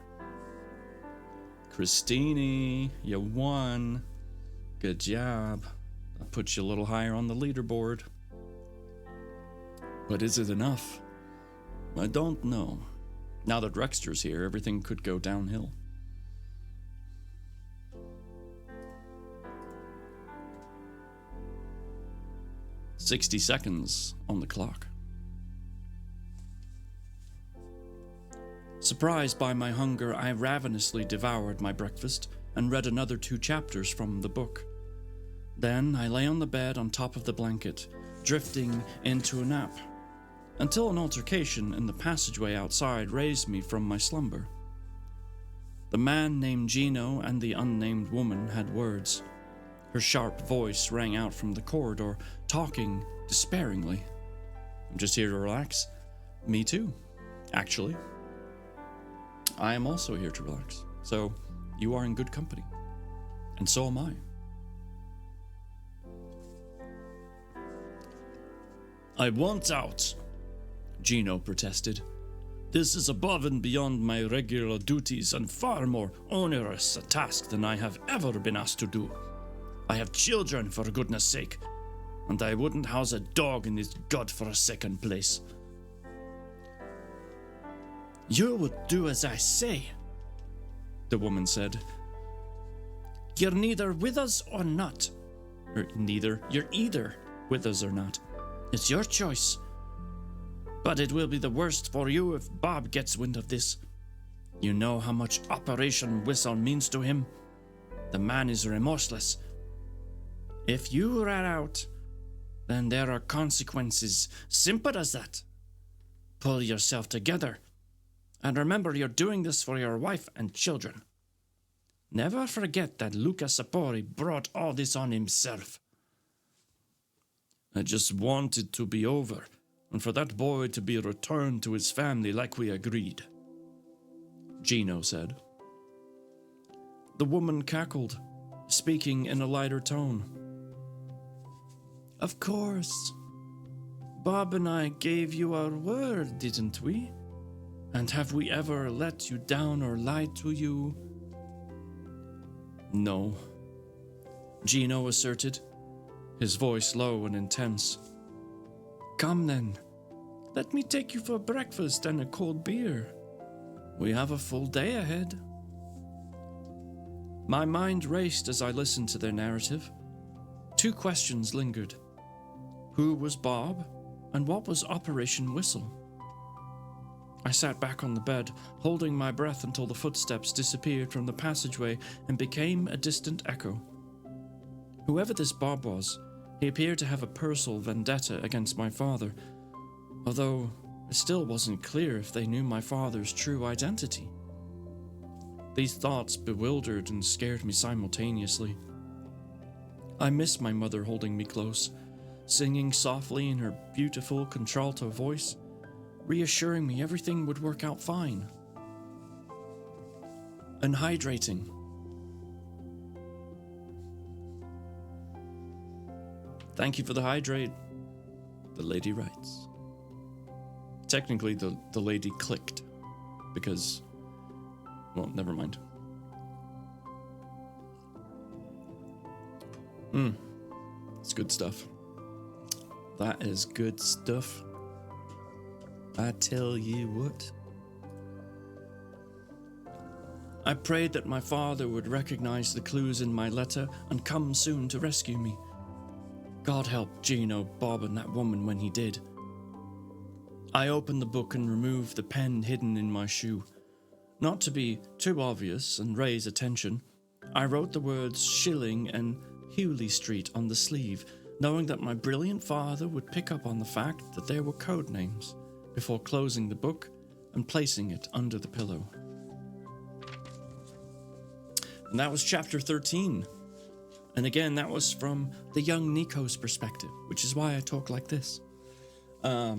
Christine, you won. Good job. I'll put you a little higher on the leaderboard. But is it enough? I don't know. Now that Rexter's here, everything could go downhill. "60 seconds on the clock. Surprised by my hunger, I ravenously devoured my breakfast and read another 2 chapters from the book. Then I lay on the bed on top of the blanket, drifting into a nap, until an altercation in the passageway outside raised me from my slumber. The man named Gino and the unnamed woman had words. Her sharp voice rang out from the corridor, talking despairingly. I'm just here to relax. Me too, actually. I am also here to relax, so you are in good company. And so am I. I want out, Gino protested. This is above and beyond my regular duties and far more onerous a task than I have ever been asked to do. I have children, for goodness sake, and I wouldn't house a dog in this godforsaken place. You would do as I say, the woman said. You're neither with us or not. You're either with us or not. It's your choice. But it will be the worst for you if Bob gets wind of this. You know how much Operation Whistle means to him. The man is remorseless. If you rat out, then there are consequences. Simple as that. Pull yourself together. And remember, you're doing this for your wife and children. Never forget that Luca Sapori brought all this on himself. I just want it to be over, and for that boy to be returned to his family like we agreed, Gino said. The woman cackled, speaking in a lighter tone. Of course. Bob and I gave you our word, didn't we? And have we ever let you down or lied to you? No, Gino asserted, his voice low and intense. Come then, let me take you for breakfast and a cold beer. We have a full day ahead. My mind raced as I listened to their narrative. 2 questions lingered. Who was Bob, and what was Operation Whistle? I sat back on the bed, holding my breath until the footsteps disappeared from the passageway and became a distant echo. Whoever this Bob was, he appeared to have a personal vendetta against my father, although it still wasn't clear if they knew my father's true identity. These thoughts bewildered and scared me simultaneously. I miss my mother holding me close, singing softly in her beautiful contralto voice, reassuring me everything would work out fine. And hydrating. Thank you for the hydrate, the lady writes. Technically, the lady clicked, because, well, never mind. It's good stuff. That is good stuff. I tell you what. I prayed that my father would recognize the clues in my letter and come soon to rescue me. God help Gino, Bob, and that woman when he did. I opened the book and removed the pen hidden in my shoe. Not to be too obvious and raise attention, I wrote the words Shilling and Hewley Street on the sleeve, knowing that my brilliant father would pick up on the fact that there were code names, before closing the book and placing it under the pillow. And that was chapter 13. And again, that was from the young Nico's perspective, which is why I talk like this. I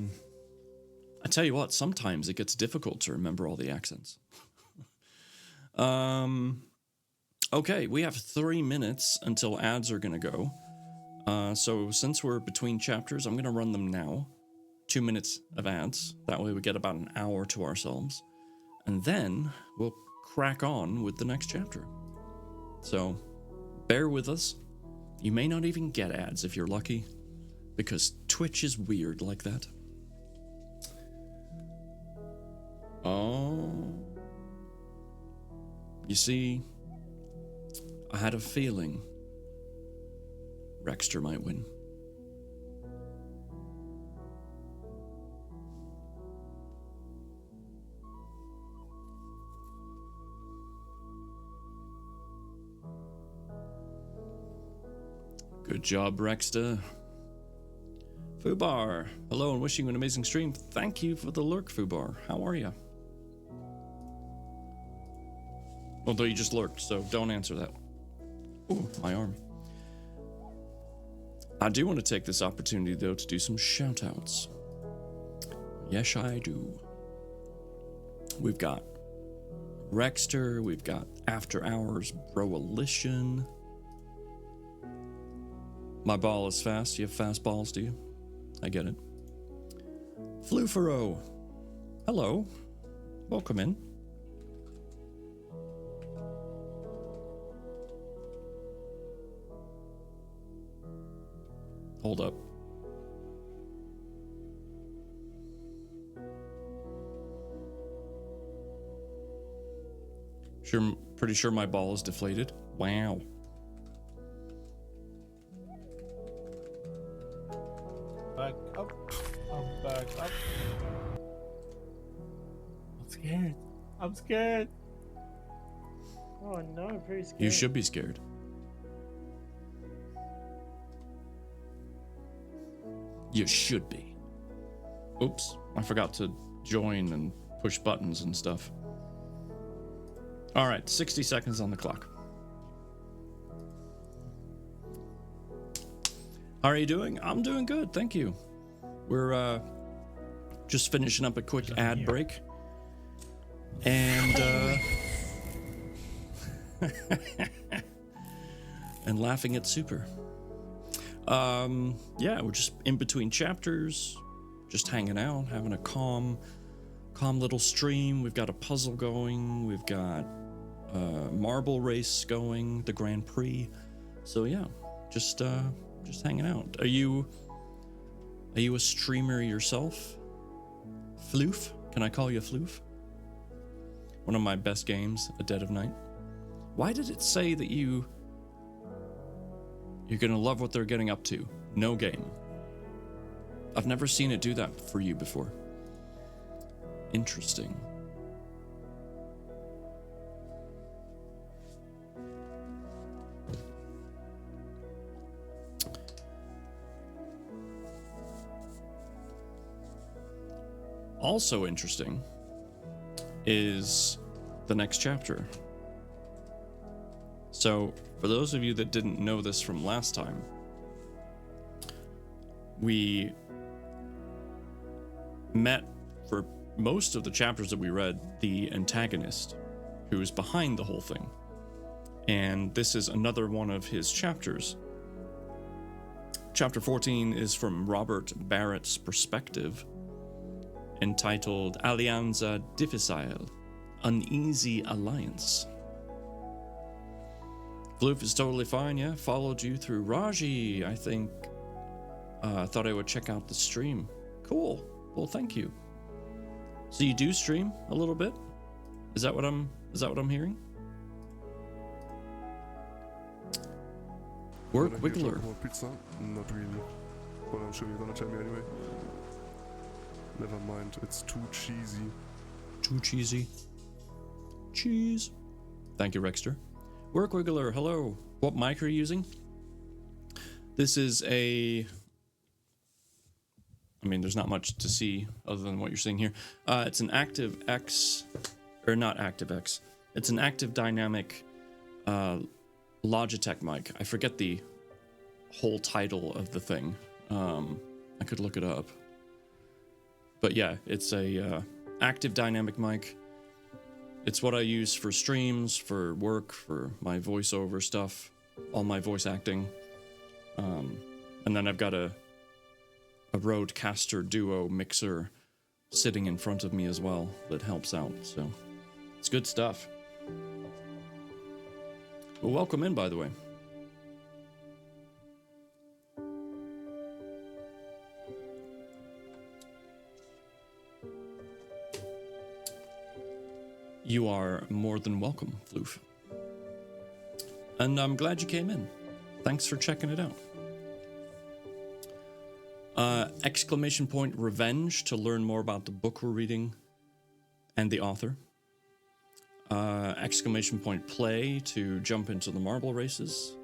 tell you what, sometimes it gets difficult to remember all the accents. Okay, we have 3 minutes until ads are going to go. So since we're between chapters, I'm going to run them now. 2 minutes of ads. That way we get about an hour to ourselves. And then we'll crack on with the next chapter. So bear with us. You may not even get ads if you're lucky, because Twitch is weird like that. Oh. You see, I had a feeling Rexter might win. Good job, Rexter. Fubar, hello and wishing you an amazing stream. Thank you for the lurk, Fubar. How are you? Although you just lurked, so don't answer that. Ooh, my arm. I do want to take this opportunity, though, to do some shout-outs. Yes, I do. We've got Rexter, we've got After Hours Broalition. My ball is fast. You have fast balls, do you? I get it. Flufero. Hello. Welcome in. Hold up. Pretty sure my ball is deflated. Wow. Back up. I'm back up. I'm scared. I'm scared. Oh no, I'm very scared. You should be scared. You should be. Oops, I forgot to join and push buttons and stuff. All right, 60 seconds on the clock. How are you doing? I'm doing good, thank you. We're just finishing up a quick ad break. And and laughing at Super. Yeah, we're just in between chapters, just hanging out, having a calm little stream. We've got a puzzle going. We've got a marble race going, the Grand Prix. So yeah, just hanging out. Are you a streamer yourself? Floof? Can I call you Floof? One of my best games, A Dead of Night. Why did it say that you're gonna love what they're getting up to? No game. I've never seen it do that for you before. Interesting. Also interesting is the next chapter. So, for those of you that didn't know this from last time, we met for most of the chapters that we read the antagonist who is behind the whole thing. And this is another one of his chapters. Chapter 14 is from Robert Barrett's perspective, entitled Alianza Difficile, Uneasy Alliance. Floof is totally fine, yeah. Followed you through Raji, I think. Thought I would check out the stream. Cool. Well, thank you. So you do stream a little bit? Is that what I'm hearing? Work When I hear Wiggler. talk about pizza, not really. But I'm sure you're gonna tell me anyway. Never mind, it's too cheesy. Too cheesy. Cheese. Thank you, Rexter. Work Wiggler, hello. What mic are you using? This is a... I mean, there's not much to see other than what you're seeing here. It's an Active X... Or not Active X. It's an Active Dynamic Logitech mic. I forget the whole title of the thing. I could look it up. But yeah, it's a active dynamic mic. It's what I use for streams, for work, for my voiceover stuff, all my voice acting. And then I've got a Rodecaster Duo mixer sitting in front of me as well that helps out. So it's good stuff. Well, welcome in, by the way. You are more than welcome, Floof. And I'm glad you came in. Thanks for checking it out. Exclamation point revenge to learn more about the book we're reading and the author. Exclamation point play to jump into the marble races.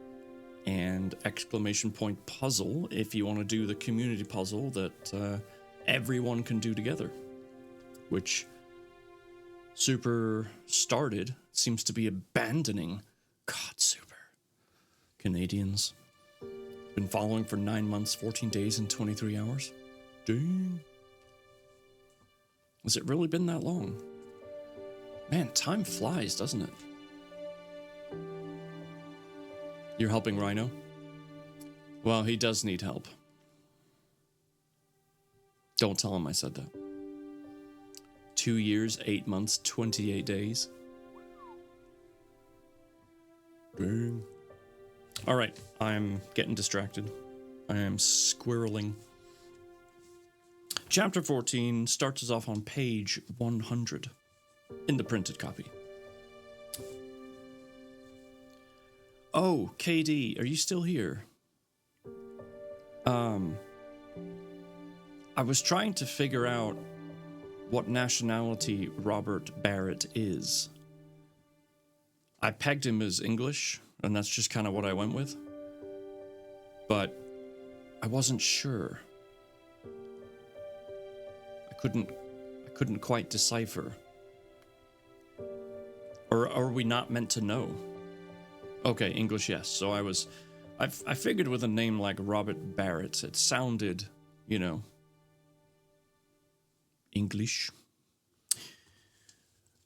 And exclamation point puzzle if you want to do the community puzzle that everyone can do together. Which Super started, seems to be abandoning. God, Super. Canadians. Been following for 9 months, 14 days, and 23 hours. Dang. Has it really been that long? Man, time flies, doesn't it? You're helping Rhino? Well, he does need help. Don't tell him I said that. 2 years, 8 months, 28 days. Dang. All right, I'm getting distracted. I am squirreling. Chapter 14 starts us off on page 100 in the printed copy. Oh, KD, are you still here? I was trying to figure out what nationality Robert Barrett is. I pegged him as English, and that's just kind of what I went with. But I wasn't sure. I couldn't quite decipher. Or are we not meant to know? Okay, English, yes. So I figured with a name like Robert Barrett, it sounded, you know, English.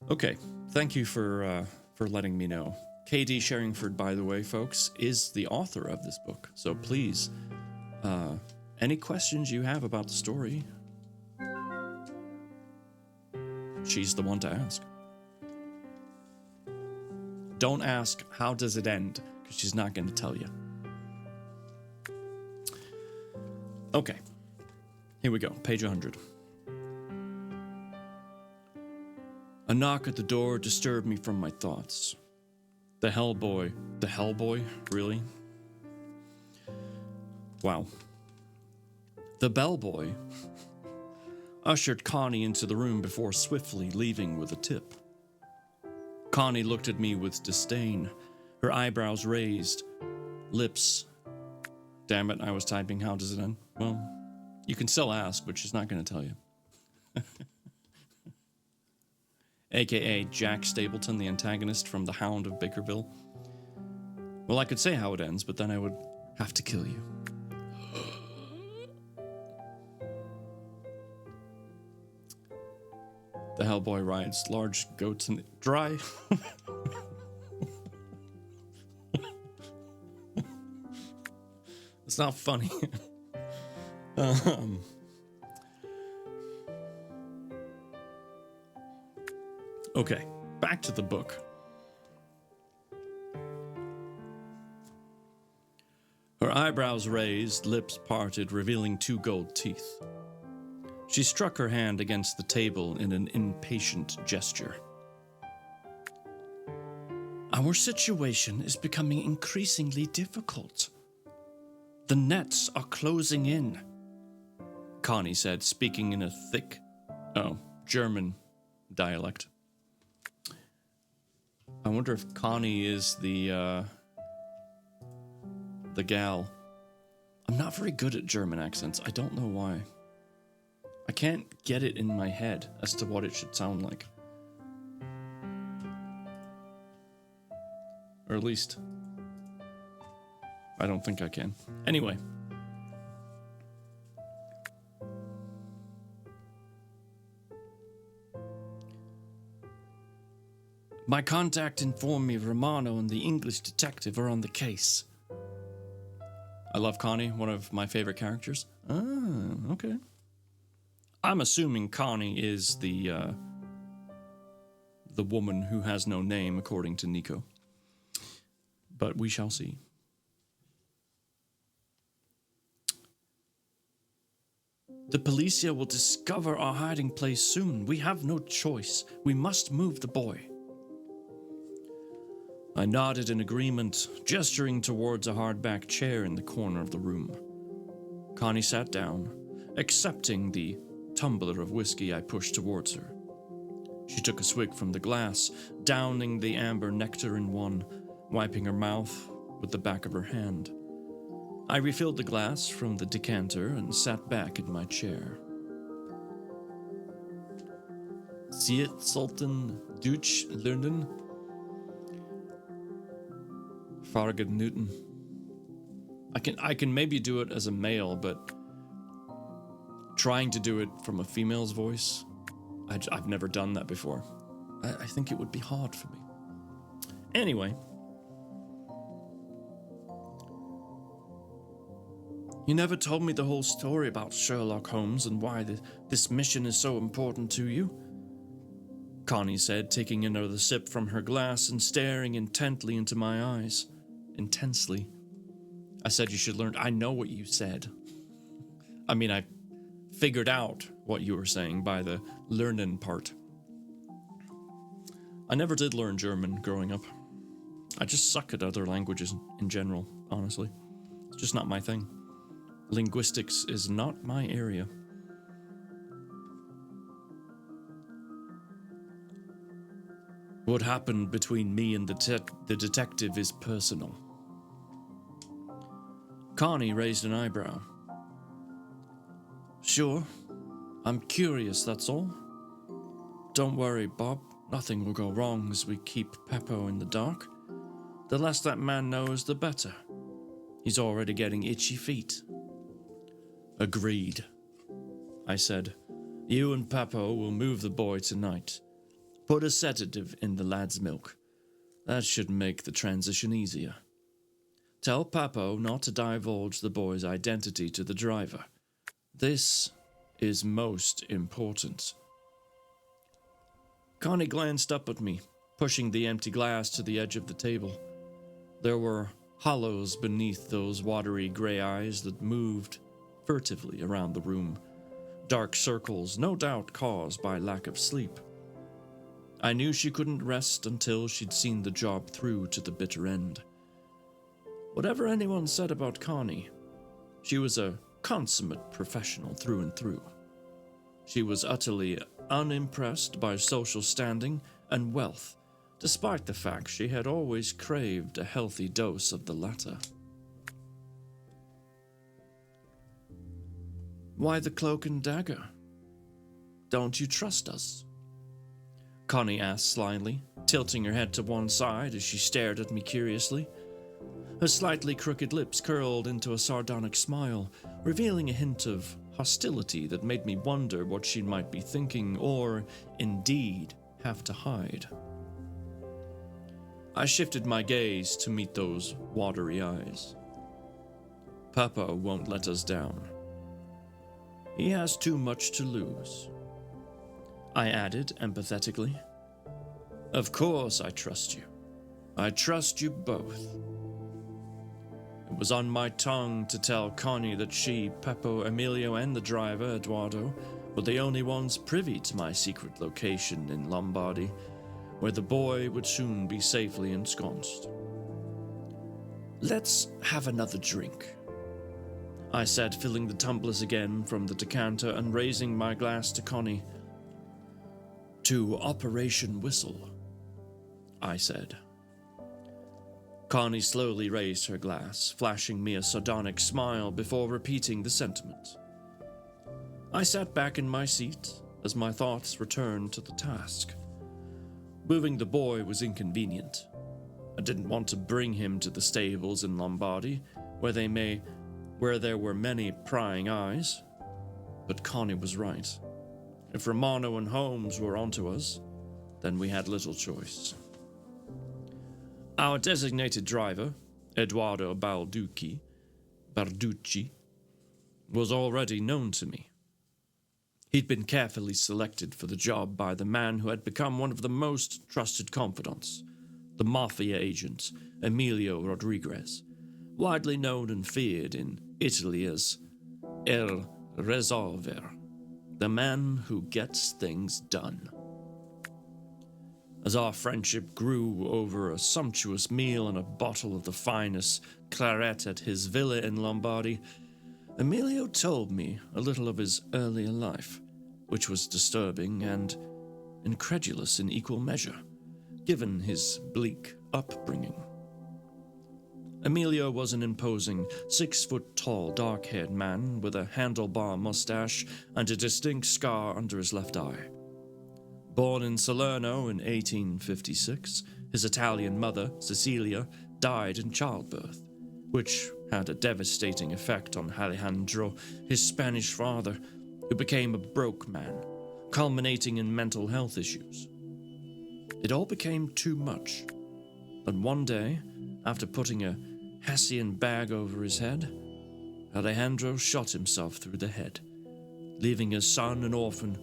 Okay, thank you for letting me know. KD Sherringford, by the way, folks, is the author of this book. So please, any questions you have about the story, she's the one to ask. Don't ask, how does it end? Because she's not going to tell you. Okay, here we go, page 100. A knock at the door disturbed me from my thoughts. The Hellboy, really? Wow. The bellboy ushered Connie into the room before swiftly leaving with a tip. Connie looked at me with disdain, her eyebrows raised, lips. Damn it, I was typing, how does it end? Well, you can still ask, but she's not going to tell you. AKA Jack Stapleton, the antagonist from The Hound of Bakerville. Well, I could say how it ends, but then I would have to kill you. The Hellboy rides large goats in the dry. It's not funny. Okay, back to the book. Her eyebrows raised, lips parted, revealing 2 gold teeth. She struck her hand against the table in an impatient gesture. Our situation is becoming increasingly difficult. The nets are closing in, Connie said, speaking in a thick, German dialect. I wonder if Connie is the gal. I'm not very good at German accents. I don't know why. I can't get it in my head as to what it should sound like. Or at least, I don't think I can. Anyway. My contact informed me Romano and the English detective are on the case. I love Connie, one of my favorite characters. Ah, okay. I'm assuming Connie is the woman who has no name, according to Nico. But we shall see. The Policia will discover our hiding place soon. We have no choice. We must move the boy. I nodded in agreement, gesturing towards a hardback chair in the corner of the room. Connie sat down, accepting the tumbler of whiskey I pushed towards her. She took a swig from the glass, downing the amber nectar in one, wiping her mouth with the back of her hand. I refilled the glass from the decanter and sat back in my chair. Sie sollten Deutsch lernen. Fargen Newton. I can maybe do it as a male, but trying to do it from a female's voice, I've never done that before. I think it would be hard for me. Anyway. You never told me the whole story about Sherlock Holmes and why this mission is so important to you, Connie said, taking another sip from her glass and staring intently into my eyes. Intensely. I said you should learn. I know what you said. I mean, I figured out what you were saying by the learning part. I never did learn German growing up. I just suck at other languages in general, honestly. It's just not my thing. Linguistics is not my area. What happened between me and the detective is personal. Connie raised an eyebrow. Sure, I'm curious, that's all. Don't worry, Bob. Nothing will go wrong as we keep Peppo in the dark. The less that man knows, the better. He's already getting itchy feet. Agreed, I said. You and Peppo will move the boy tonight. Put a sedative in the lad's milk. That should make the transition easier. Tell Papo not to divulge the boy's identity to the driver. This is most important. Connie glanced up at me, pushing the empty glass to the edge of the table. There were hollows beneath those watery gray eyes that moved furtively around the room. Dark circles, no doubt caused by lack of sleep. I knew she couldn't rest until she'd seen the job through to the bitter end. Whatever anyone said about Connie, she was a consummate professional through and through. She was utterly unimpressed by social standing and wealth, despite the fact she had always craved a healthy dose of the latter. Why the cloak and dagger? Don't you trust us? Connie asked slyly, tilting her head to one side as she stared at me curiously. Her slightly crooked lips curled into a sardonic smile, revealing a hint of hostility that made me wonder what she might be thinking or, indeed, have to hide. I shifted my gaze to meet those watery eyes. Papa won't let us down. He has too much to lose. I added empathetically. Of course I trust you. I trust you both. It was on my tongue to tell Connie that she, Peppo, Emilio, and the driver, Eduardo, were the only ones privy to my secret location in Lombardy, where the boy would soon be safely ensconced. Let's have another drink, I said, filling the tumblers again from the decanter and raising my glass to Connie. To Operation Whistle, I said. Connie slowly raised her glass, flashing me a sardonic smile before repeating the sentiment. I sat back in my seat as my thoughts returned to the task. Moving the boy was inconvenient. I didn't want to bring him to the stables in Lombardy, where there were many prying eyes. But Connie was right. If Romano and Holmes were onto us, then we had little choice. Our designated driver, Eduardo Balducci, was already known to me. He'd been carefully selected for the job by the man who had become one of the most trusted confidants, the mafia agent Emilio Rodriguez, widely known and feared in Italy as El Resolver, the man who gets things done. As our friendship grew over a sumptuous meal and a bottle of the finest claret at his villa in Lombardy, Emilio told me a little of his earlier life, which was disturbing and incredulous in equal measure, given his bleak upbringing. Emilio was an imposing 6-foot-tall, dark-haired man with a handlebar mustache and a distinct scar under his left eye. Born in Salerno in 1856, his Italian mother, Cecilia, died in childbirth, which had a devastating effect on Alejandro, his Spanish father, who became a broke man, culminating in mental health issues. It all became too much, and one day, after putting a Hessian bag over his head, Alejandro shot himself through the head, leaving his son an orphan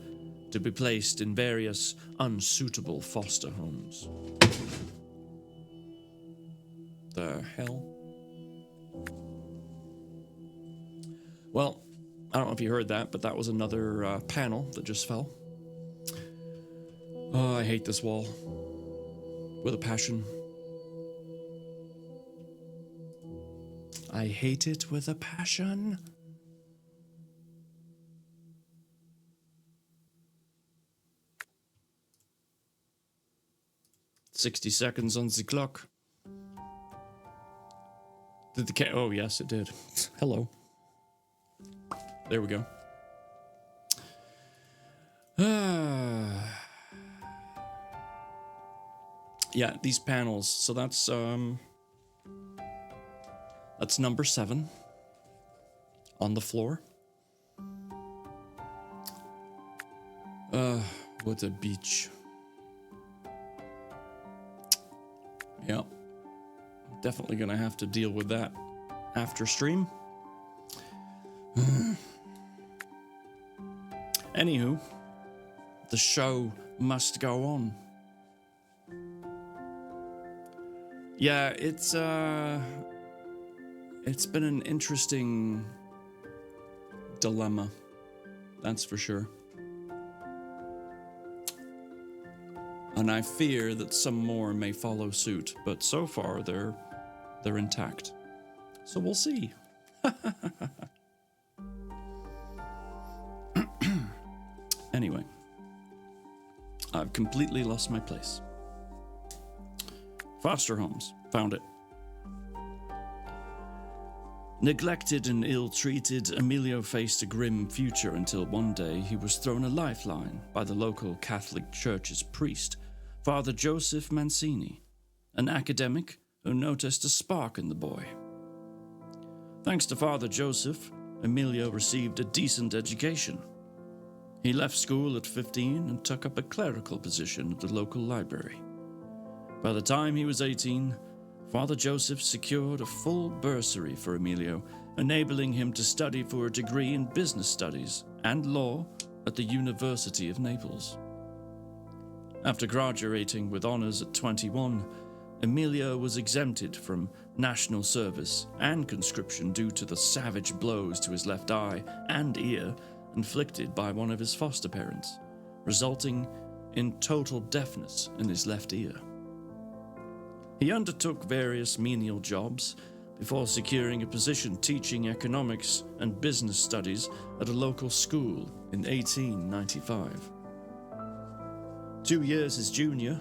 to be placed in various unsuitable foster homes. The hell? Well, I don't know if you heard that, but that was another panel that just fell. Oh, I hate this wall. With a passion. I hate it with a passion. "60 seconds on the clock. Did the oh, yes, it did. Hello. There we go. Yeah, these panels. So that's number 7 on the floor. What a beach. Yep. Definitely gonna have to deal with that after stream. Anywho, the show must go on. Yeah, it's been an interesting dilemma, that's for sure. And I fear that some more may follow suit, but so far they're intact. So we'll see. Anyway, I've completely lost my place. Foster homes, found it. Neglected and ill-treated, Emilio faced a grim future until one day he was thrown a lifeline by the local Catholic Church's priest, Father Joseph Mancini, an academic who noticed a spark in the boy. Thanks to Father Joseph, Emilio received a decent education. He left school at 15 and took up a clerical position at the local library. By the time he was 18, Father Joseph secured a full bursary for Emilio, enabling him to study for a degree in business studies and law at the University of Naples. After graduating with honors at 21, Emilio was exempted from national service and conscription due to the savage blows to his left eye and ear inflicted by one of his foster parents, resulting in total deafness in his left ear. He undertook various menial jobs before securing a position teaching economics and business studies at a local school in 1895. 2 years his junior,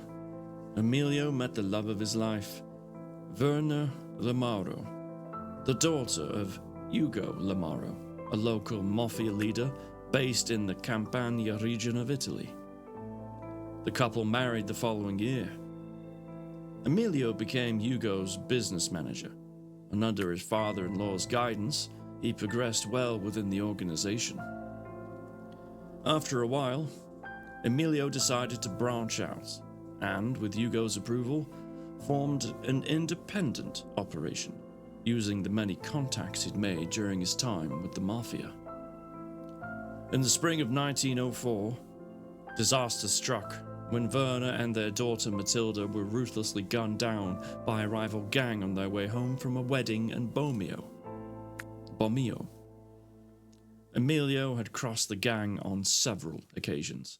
Emilio met the love of his life, Verna Lamaro, the daughter of Ugo Lamaro, a local mafia leader based in the Campania region of Italy. The couple married the following year. Emilio became Ugo's business manager, and under his father-in-law's guidance, he progressed well within the organization. After a while, Emilio decided to branch out, and, with Ugo's approval, formed an independent operation, using the many contacts he'd made during his time with the mafia. In the spring of 1904, disaster struck when Verna and their daughter Matilda were ruthlessly gunned down by a rival gang on their way home from a wedding in Bomio. Emilio had crossed the gang on several occasions.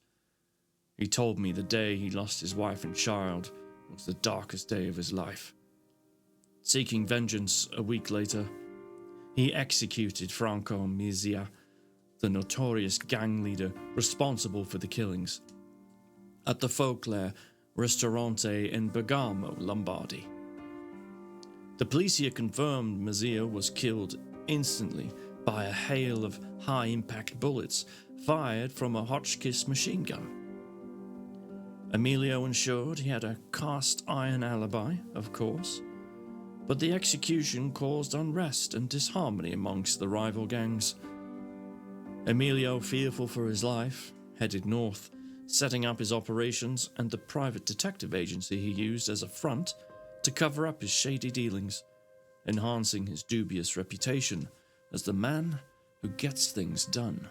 He told me the day he lost his wife and child was the darkest day of his life. Seeking vengeance a week later, he executed Franco Mizia, the notorious gang leader responsible for the killings, at the Folklore Ristorante in Bergamo, Lombardy. The policia confirmed Mizia was killed instantly by a hail of high-impact bullets fired from a Hotchkiss machine gun. Emilio ensured he had a cast-iron alibi, of course, but the execution caused unrest and disharmony amongst the rival gangs. Emilio, fearful for his life, headed north, setting up his operations and the private detective agency he used as a front to cover up his shady dealings, enhancing his dubious reputation as the man who gets things done.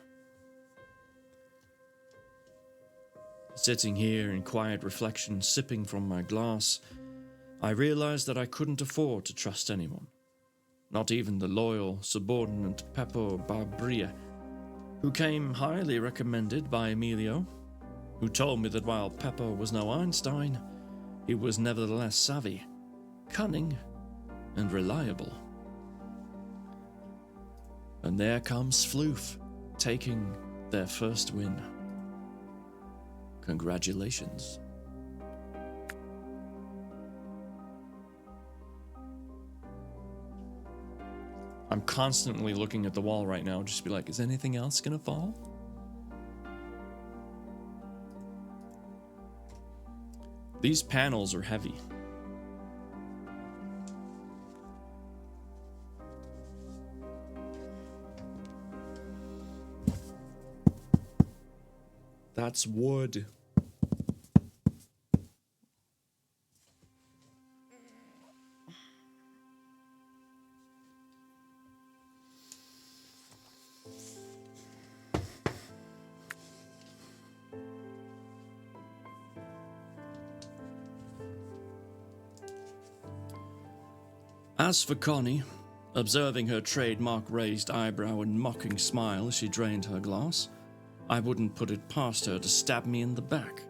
Sitting here in quiet reflection, sipping from my glass, I realized that I couldn't afford to trust anyone, not even the loyal, subordinate Peppo Barbria, who came highly recommended by Emilio, who told me that while Peppo was no Einstein, he was nevertheless savvy, cunning, and reliable. And there comes Floof, taking their first win. Congratulations. I'm constantly looking at the wall right now, just to be like, is anything else gonna fall? These panels are heavy. That's wood. As for Connie, observing her trademark raised eyebrow and mocking smile as she drained her glass, I wouldn't put it past her to stab me in the back.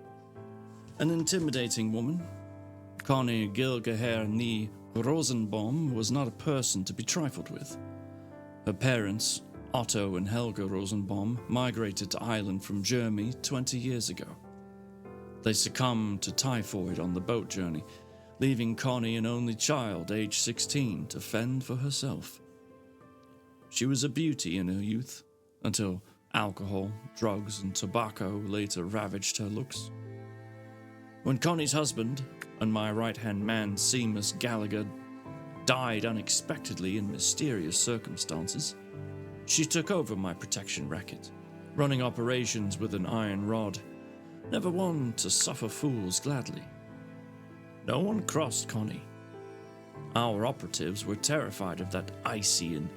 An intimidating woman, Connie Gilgeher nie Rosenbaum was not a person to be trifled with. Her parents, Otto and Helga Rosenbaum, migrated to Ireland from Germany 20 years ago. They succumbed to typhoid on the boat journey, leaving Connie an only child, aged 16, to fend for herself. She was a beauty in her youth, until alcohol, drugs, and tobacco later ravaged her looks. When Connie's husband and my right-hand man, Seamus Gallagher, died unexpectedly in mysterious circumstances, she took over my protection racket, running operations with an iron rod, never one to suffer fools gladly. No one crossed Connie. Our operatives were terrified of that icy and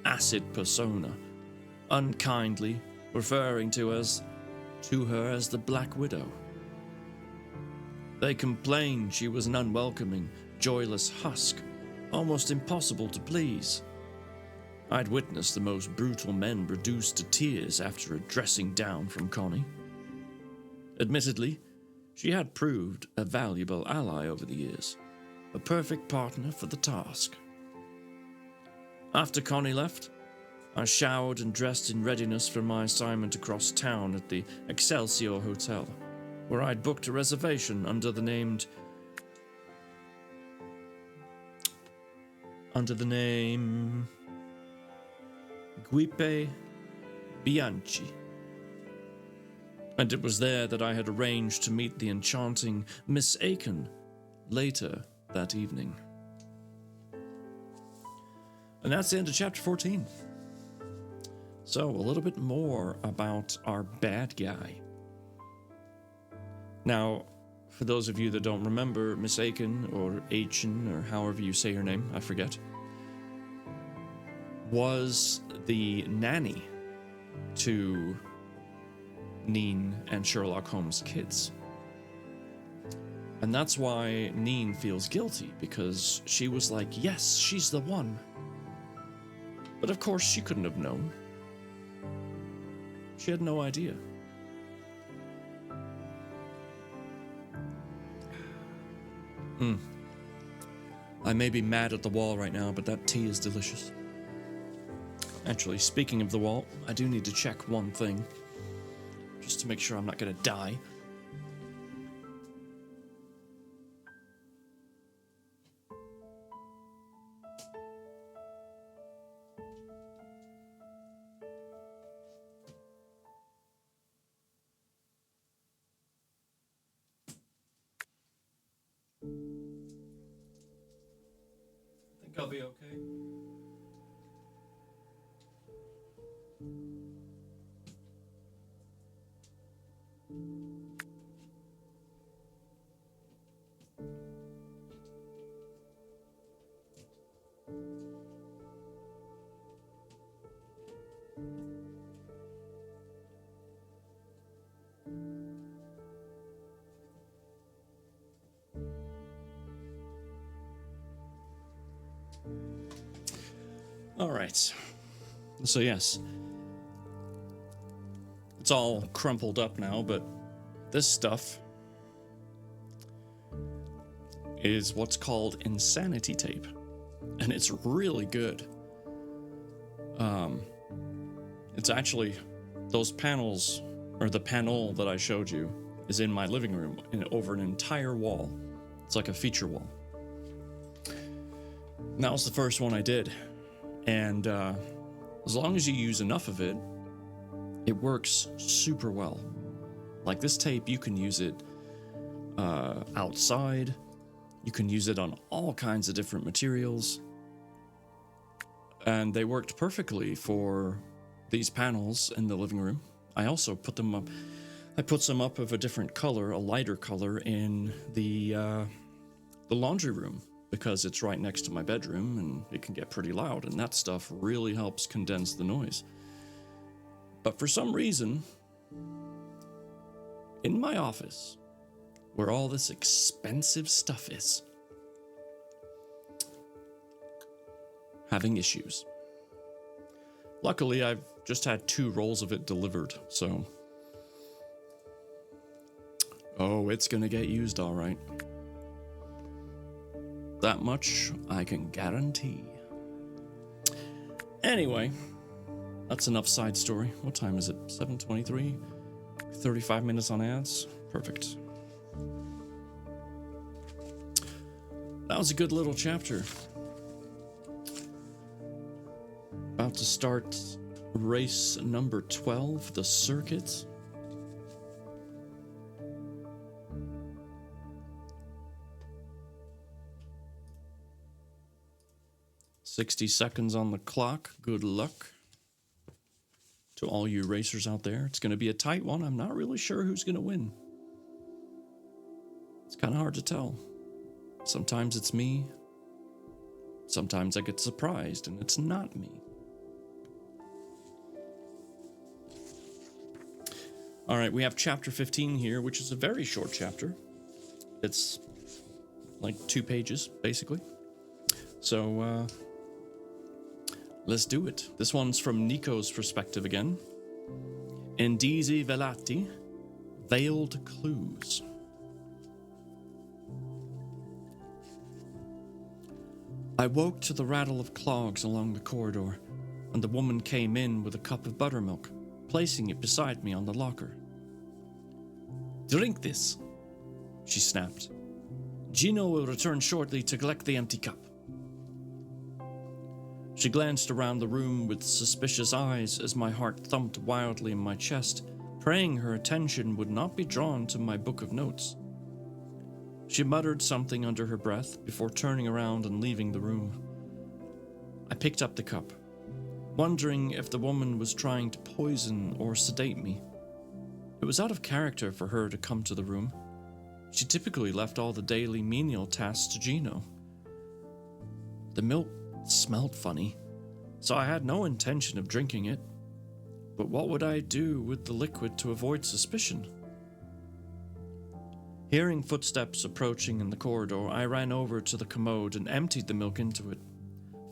acid persona, unkindly referring to her as the Black Widow. They complained she was an unwelcoming, joyless husk, almost impossible to please. I'd witnessed the most brutal men reduced to tears after a dressing down from Connie. Admittedly, she had proved a valuable ally over the years, a perfect partner for the task. After Connie left, I showered and dressed in readiness for my assignment across town at the Excelsior Hotel, where I'd booked a reservation under the name Guipe Bianchi. And it was there that I had arranged to meet the enchanting Miss Aiken later that evening. And that's the end of chapter 14. So, a little bit more about our bad guy. Now, for those of you that don't remember, Miss Aiken, or Aiken, or however you say her name, I forget, was the nanny to Neen and Sherlock Holmes' kids. And that's why Neen feels guilty, because she was like, yes, she's the one. But of course she couldn't have known. She had no idea. I may be mad at the wall right now, but that tea is delicious. Actually, speaking of the wall, I do need to check one thing, just to make sure I'm not gonna die. I think I'll be okay. All right. So yes, it's all crumpled up now, but this stuff is what's called insanity tape, and it's really good. It's actually those panels, or the panel that I showed you, is in my living room over an entire wall. It's like a feature wall. And that was the first one I did. And as long as you use enough of it, it works super well. Like this tape, you can use it outside. You can use it on all kinds of different materials. And they worked perfectly for these panels in the living room. I also put them up. I put some up of a different color, a lighter color, in the laundry room, because it's right next to my bedroom and it can get pretty loud, and that stuff really helps condense the noise. But for some reason, in my office, where all this expensive stuff is, having issues. Luckily, I've just had 2 rolls of it delivered, so... Oh, it's gonna get used all right. That much I can guarantee. Anyway, that's enough side story. What time is it? 7:23? 35 minutes on ads? Perfect. That was a good little chapter. About to start race number 12, the circuit. $60 seconds on the clock. Good luck to all you racers out there. It's going to be a tight one. I'm not really sure who's going to win. It's kind of hard to tell. Sometimes it's me. Sometimes I get surprised and it's not me. All right, we have chapter 15 here, which is a very short chapter. It's like 2 pages, basically. So, let's do it. This one's from Nico's perspective again. Indizi Velati, Veiled Clues. I woke to the rattle of clogs along the corridor, and the woman came in with a cup of buttermilk, placing it beside me on the locker. "Drink this," she snapped. "Gino will return shortly to collect the empty cup." She glanced around the room with suspicious eyes as my heart thumped wildly in my chest, praying her attention would not be drawn to my book of notes. She muttered something under her breath before turning around and leaving the room. I picked up the cup, wondering if the woman was trying to poison or sedate me. It was out of character for her to come to the room. She typically left all the daily menial tasks to Gino. The milk smelled funny, so I had no intention of drinking it. But what would I do with the liquid to avoid suspicion? Hearing footsteps approaching in the corridor, I ran over to the commode and emptied the milk into it,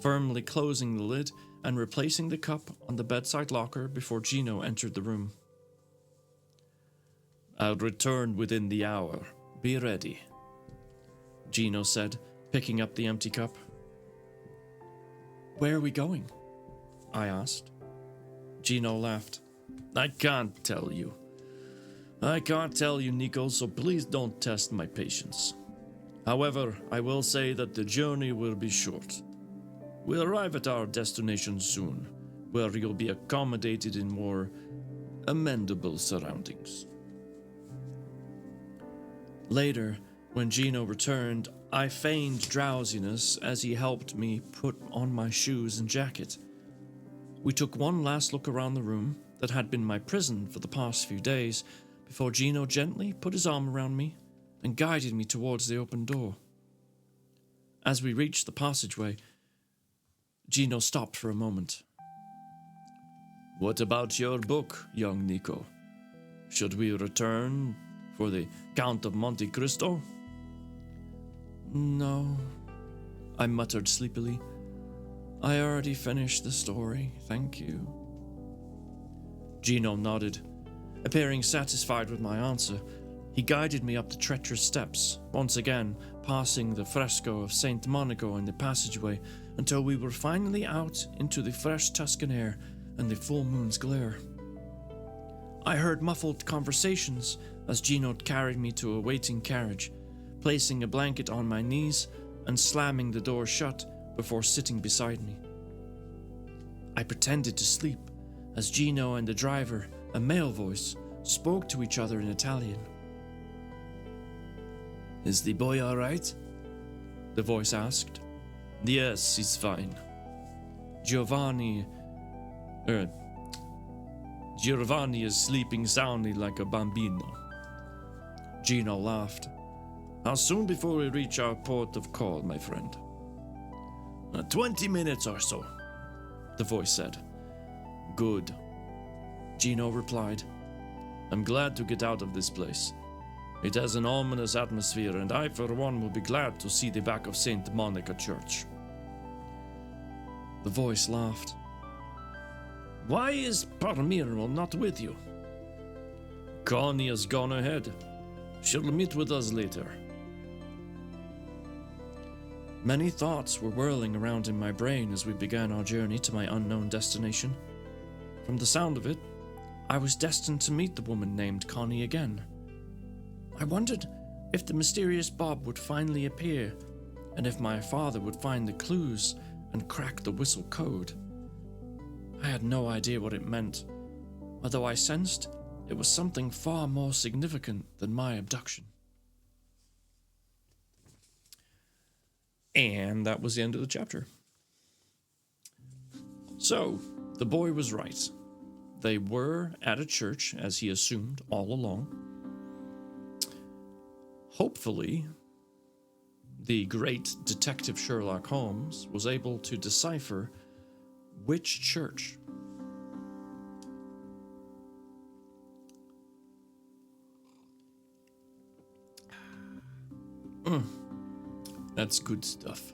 firmly closing the lid and replacing the cup on the bedside locker before Gino entered the room. "I'll return within the hour. Be ready," Gino said, picking up the empty cup. "Where are we going?" I asked. Gino laughed. "I can't tell you. I can't tell you, Nico, so please don't test my patience. However, I will say that the journey will be short. We'll arrive at our destination soon, where you'll be accommodated in more amendable surroundings." Later, when Gino returned, I feigned drowsiness as he helped me put on my shoes and jacket. We took one last look around the room that had been my prison for the past few days before Gino gently put his arm around me and guided me towards the open door. As we reached the passageway, Gino stopped for a moment. "What about your book, young Nico? Should we return for the Count of Monte Cristo?" "No," I muttered sleepily. "I already finished the story, thank you." Gino nodded. Appearing satisfied with my answer, he guided me up the treacherous steps, once again passing the fresco of St. Monaco in the passageway until we were finally out into the fresh Tuscan air and the full moon's glare. I heard muffled conversations as Gino carried me to a waiting carriage, placing a blanket on my knees and slamming the door shut before sitting beside me. I pretended to sleep as Gino and the driver, a male voice, spoke to each other in Italian. "Is the boy all right?" the voice asked. "Yes, he's fine. Giovanni is sleeping soundly like a bambino." Gino laughed. "How soon before we reach our port of call, my friend?" 20 minutes or so," the voice said. "Good," Gino replied. "I'm glad to get out of this place. It has an ominous atmosphere, and I, for one, will be glad to see the back of St. Monica Church." The voice laughed. Why is Parmiro not with you? Connie has gone ahead. She'll meet with us later. Many thoughts were whirling around in my brain as we began our journey to my unknown destination. From the sound of it, I was destined to meet the woman named Connie again. I wondered if the mysterious Bob would finally appear, and if my father would find the clues and crack the whistle code. I had no idea what it meant, although I sensed it was something far more significant than my abduction. And that was the end of the chapter. So, the boy was right. They were at a church, as he assumed all along. Hopefully, the great Detective Sherlock Holmes was able to decipher which church. That's good stuff.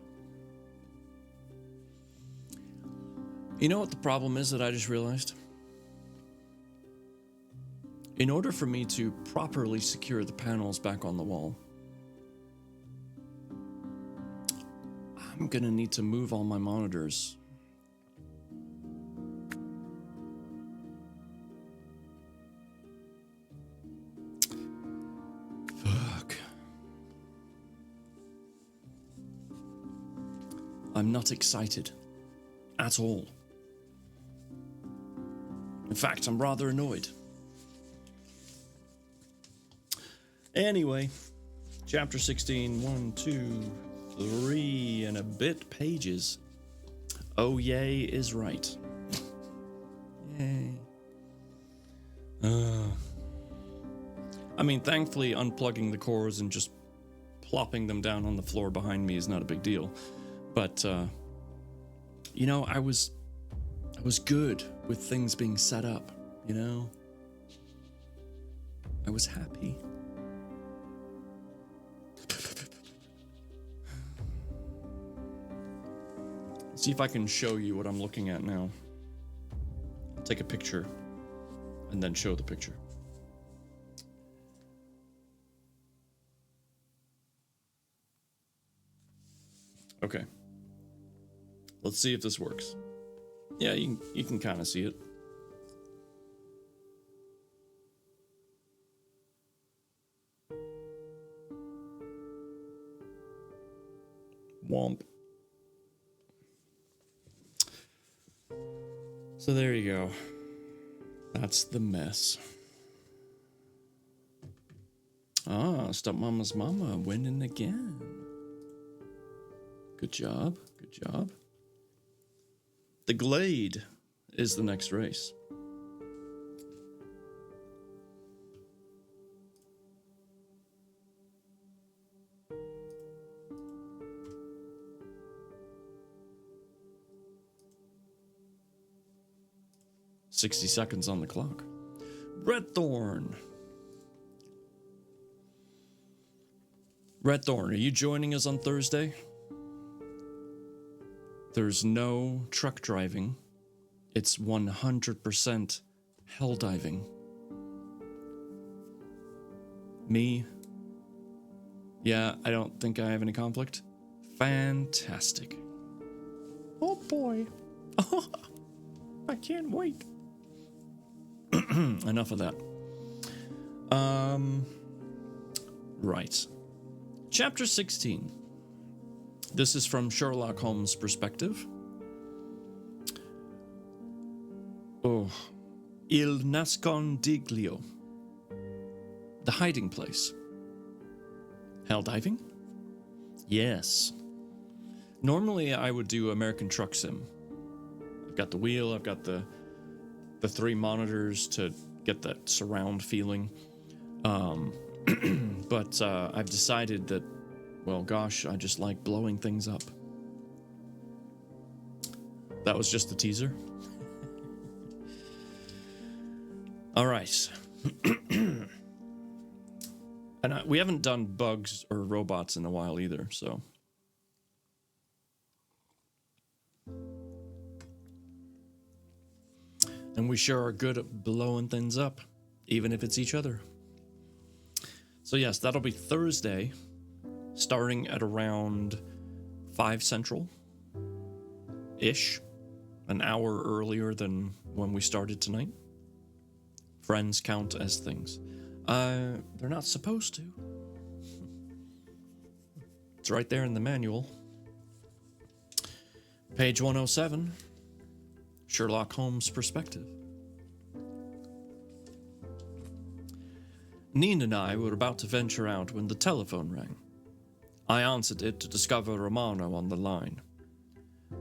You know what the problem is that I just realized? In order for me to properly secure the panels back on the wall, I'm gonna need to move all my monitors. Fuck. I'm not excited at all. In fact, I'm rather annoyed. Anyway, chapter 16, 1, 2, 3 and a bit pages. Oh, yay is right. Yay. I mean, thankfully, unplugging the cores and just plopping them down on the floor behind me is not a big deal. But, you know, I was good with things being set up, you know? I was happy. See if I can show you what I'm looking at now. Take a picture and then show the picture. Okay. Let's see if this works. Yeah, you can kind of see it. Womp. So there you go. That's the mess. Ah, Stepmama's mama winning again. Good job, good job. The Glade is the next race. "60 seconds on the clock. Red Thorn. Red Thorn, are you joining us on Thursday? There's no truck driving. It's 100% hell diving. Me? Yeah, I don't think I have any conflict. Fantastic. Oh boy. I can't wait. Enough of that. Right. Chapter 16. This is from Sherlock Holmes' perspective. Oh. Il nascondiglio. The hiding place. Hell diving? Yes. Normally I would do American Truck Sim. I've got the wheel, I've got the 3 monitors to get that surround feeling. But I've decided that, well, gosh, I just like blowing things up. That was just the teaser. All right. And we haven't done bugs or robots in a while either, so. And we sure are good at blowing things up, even if it's each other. So yes, that'll be Thursday, starting at around 5 Central-ish, an hour earlier than when we started tonight. Friends count as things. They're not supposed to. It's right there in the manual. Page 107, Sherlock Holmes' perspective. Neen and I were about to venture out when the telephone rang. I answered it to discover Romano on the line.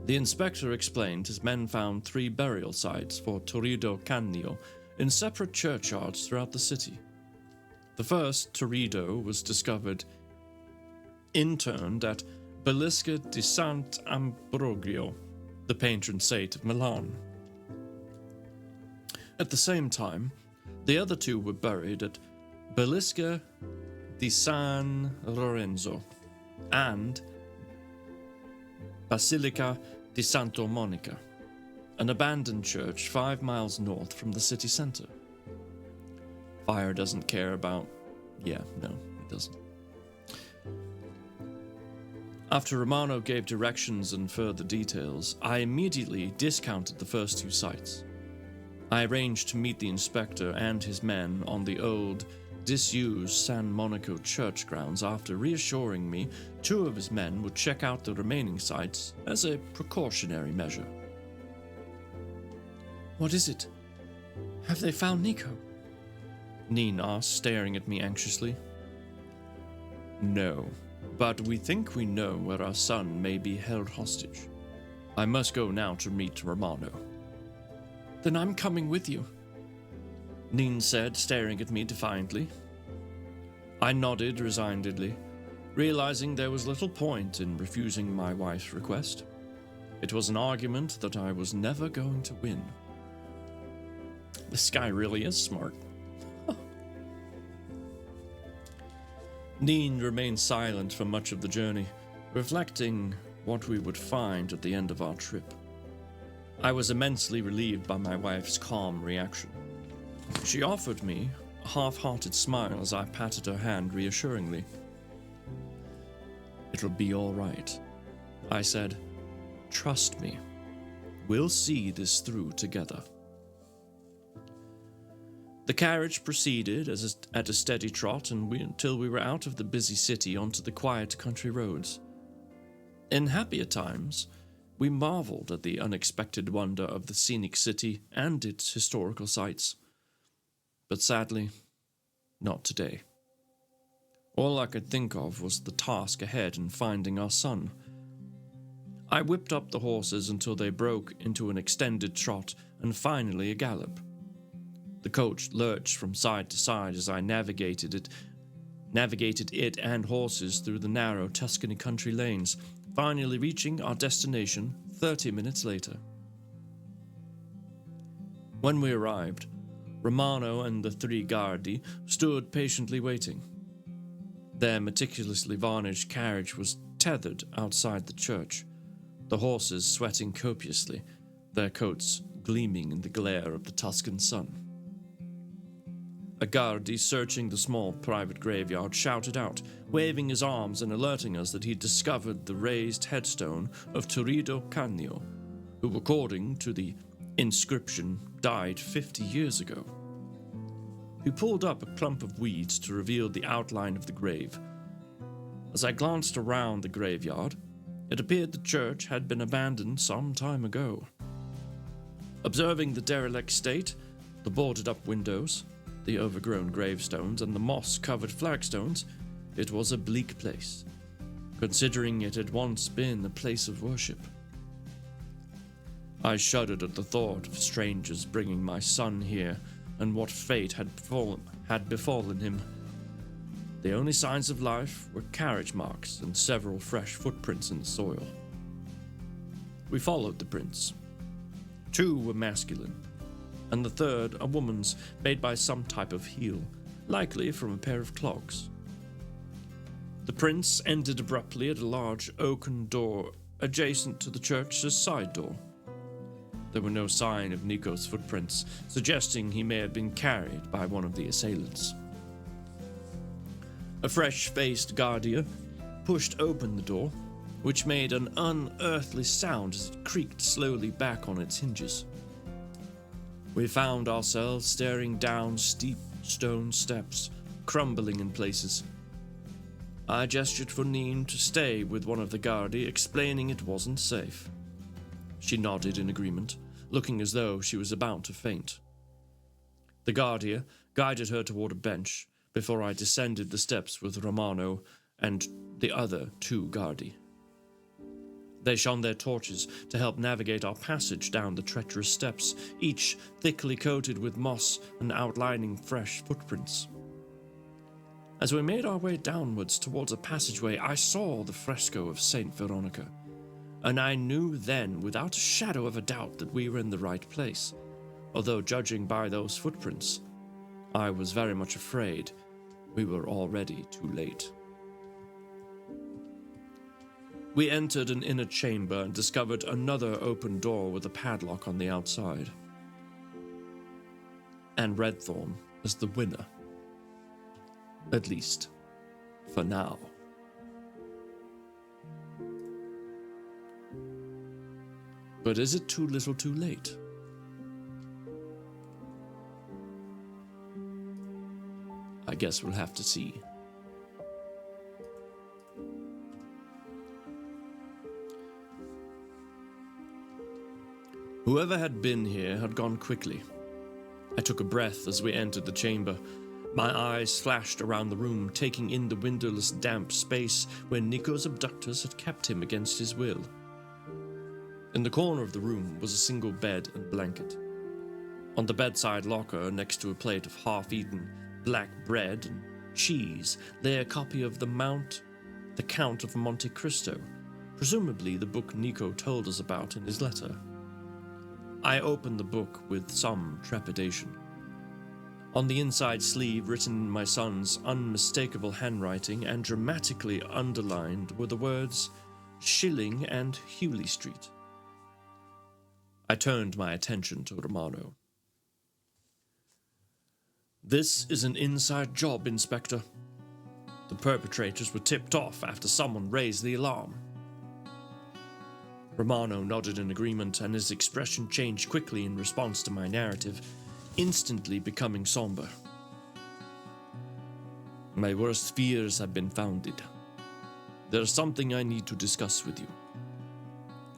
The inspector explained his men found 3 burial sites for Torrido Canio in separate churchyards throughout the city. The first, Torrido, was discovered interned at Basilica di Sant'Ambrogio, the patron saint of Milan. At the same time, the other 2 were buried at Basilica di San Lorenzo and Basilica di Santa Monica, an abandoned church 5 miles north from the city center. Fire doesn't care about... Yeah, no, it doesn't. After Romano gave directions and further details, I immediately discounted the first 2 sites. I arranged to meet the inspector and his men on the old, disused San Monaco church grounds after reassuring me 2 of his men would check out the remaining sites as a precautionary measure. What is it? Have they found Nico? Neen asked, staring at me anxiously. No, but we think we know where our son may be held hostage. I must go now to meet Romano. Then I'm coming with you. Neen said, staring at me defiantly. I nodded resignedly, realizing there was little point in refusing my wife's request. It was an argument that I was never going to win. This guy really is smart. Neen remained silent for much of the journey, reflecting what we would find at the end of our trip. I was immensely relieved by my wife's calm reaction. She offered me a half-hearted smile as I patted her hand reassuringly. It'll be all right, I said. Trust me. We'll see this through together. The carriage proceeded at a steady trot until we were out of the busy city onto the quiet country roads. In happier times, we marveled at the unexpected wonder of the scenic city and its historical sites. But sadly, not today. All I could think of was the task ahead in finding our son. I whipped up the horses until they broke into an extended trot and finally a gallop. The coach lurched from side to side as I navigated it and horses through the narrow Tuscany country lanes, finally reaching our destination 30 minutes later. When we arrived, Romano and the 3 Guardi stood patiently waiting. Their meticulously varnished carriage was tethered outside the church, the horses sweating copiously, their coats gleaming in the glare of the Tuscan sun. A Guardi searching the small private graveyard shouted out, waving his arms and alerting us that he'd discovered the raised headstone of Torrido Canio, who, according to the inscription, died 50 years ago. He pulled up a clump of weeds to reveal the outline of the grave. As I glanced around the graveyard, it appeared the church had been abandoned some time ago. Observing the derelict state, the boarded-up windows, the overgrown gravestones, and the moss-covered flagstones, it was a bleak place, considering it had once been a place of worship. I shuddered at the thought of strangers bringing my son here and what fate had befallen him. The only signs of life were carriage marks and several fresh footprints in the soil. We followed the prints. 2 were masculine, and the third a woman's made by some type of heel, likely from a pair of clogs. The prints ended abruptly at a large oaken door adjacent to the church's side door. there were no sign of Nico's footprints, suggesting he may have been carried by one of the assailants. A fresh-faced Guardia pushed open the door, which made an unearthly sound as it creaked slowly back on its hinges. We found ourselves staring down steep stone steps, crumbling in places. I gestured for Neen to stay with one of the Guardi, explaining it wasn't safe. She nodded in agreement, looking as though she was about to faint. The Guardia guided her toward a bench before I descended the steps with Romano and the other 2 Guardi. They shone their torches to help navigate our passage down the treacherous steps, each thickly coated with moss and outlining fresh footprints. As we made our way downwards towards a passageway, I saw the fresco of Saint Veronica, and I knew then, without a shadow of a doubt, that we were in the right place, although judging by those footprints, I was very much afraid we were already too late. We entered an inner chamber and discovered another open door with a padlock on the outside. And Redthorn is the winner. At least, for now. But is it too little too late? I guess we'll have to see. Whoever had been here had gone quickly. I took a breath as we entered the chamber. My eyes flashed around the room, taking in the windowless, damp space where Nico's abductors had kept him against his will. In the corner of the room was a single bed and blanket. On the bedside locker, next to a plate of half-eaten black bread and cheese, lay a copy of The Count of Monte Cristo, presumably the book Nico told us about in his letter. I opened the book with some trepidation. On the inside sleeve, written in my son's unmistakable handwriting and dramatically underlined, were the words Schilling and Hewley Street. I turned my attention to Romano. This is an inside job, Inspector. The perpetrators were tipped off after someone raised the alarm. Romano nodded in agreement, and his expression changed quickly in response to my narrative, instantly becoming somber. My worst fears have been founded. There's something I need to discuss with you.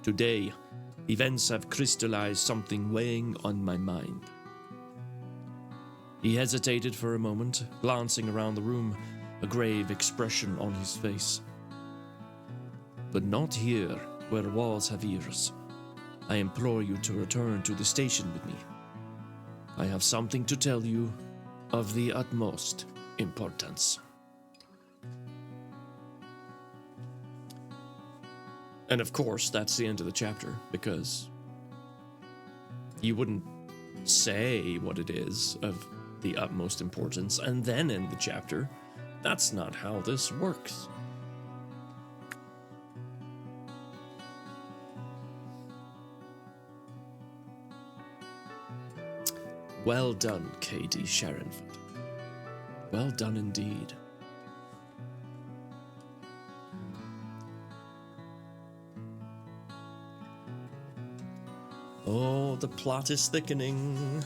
Today, events have crystallized something weighing on my mind. He hesitated for a moment, glancing around the room, a grave expression on his face. But not here, where walls have ears. I implore you to return to the station with me. I have something to tell you of the utmost importance. And of course, that's the end of the chapter, because you wouldn't say what it is of the utmost importance and then end the chapter. That's not how this works. Well done, K.D. Sharonford. Well done indeed. Oh, the plot is thickening.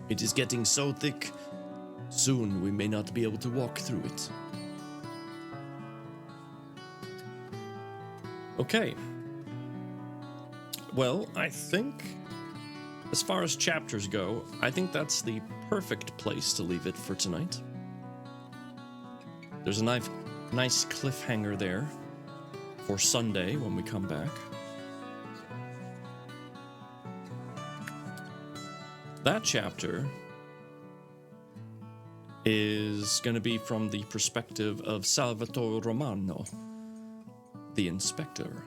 It is getting so thick, soon we may not be able to walk through it. Okay. Well, I think, as far as chapters go, I think that's the perfect place to leave it for tonight. There's a nice cliffhanger there for Sunday when we come back. That chapter is going to be from the perspective of Salvatore Romano, the inspector.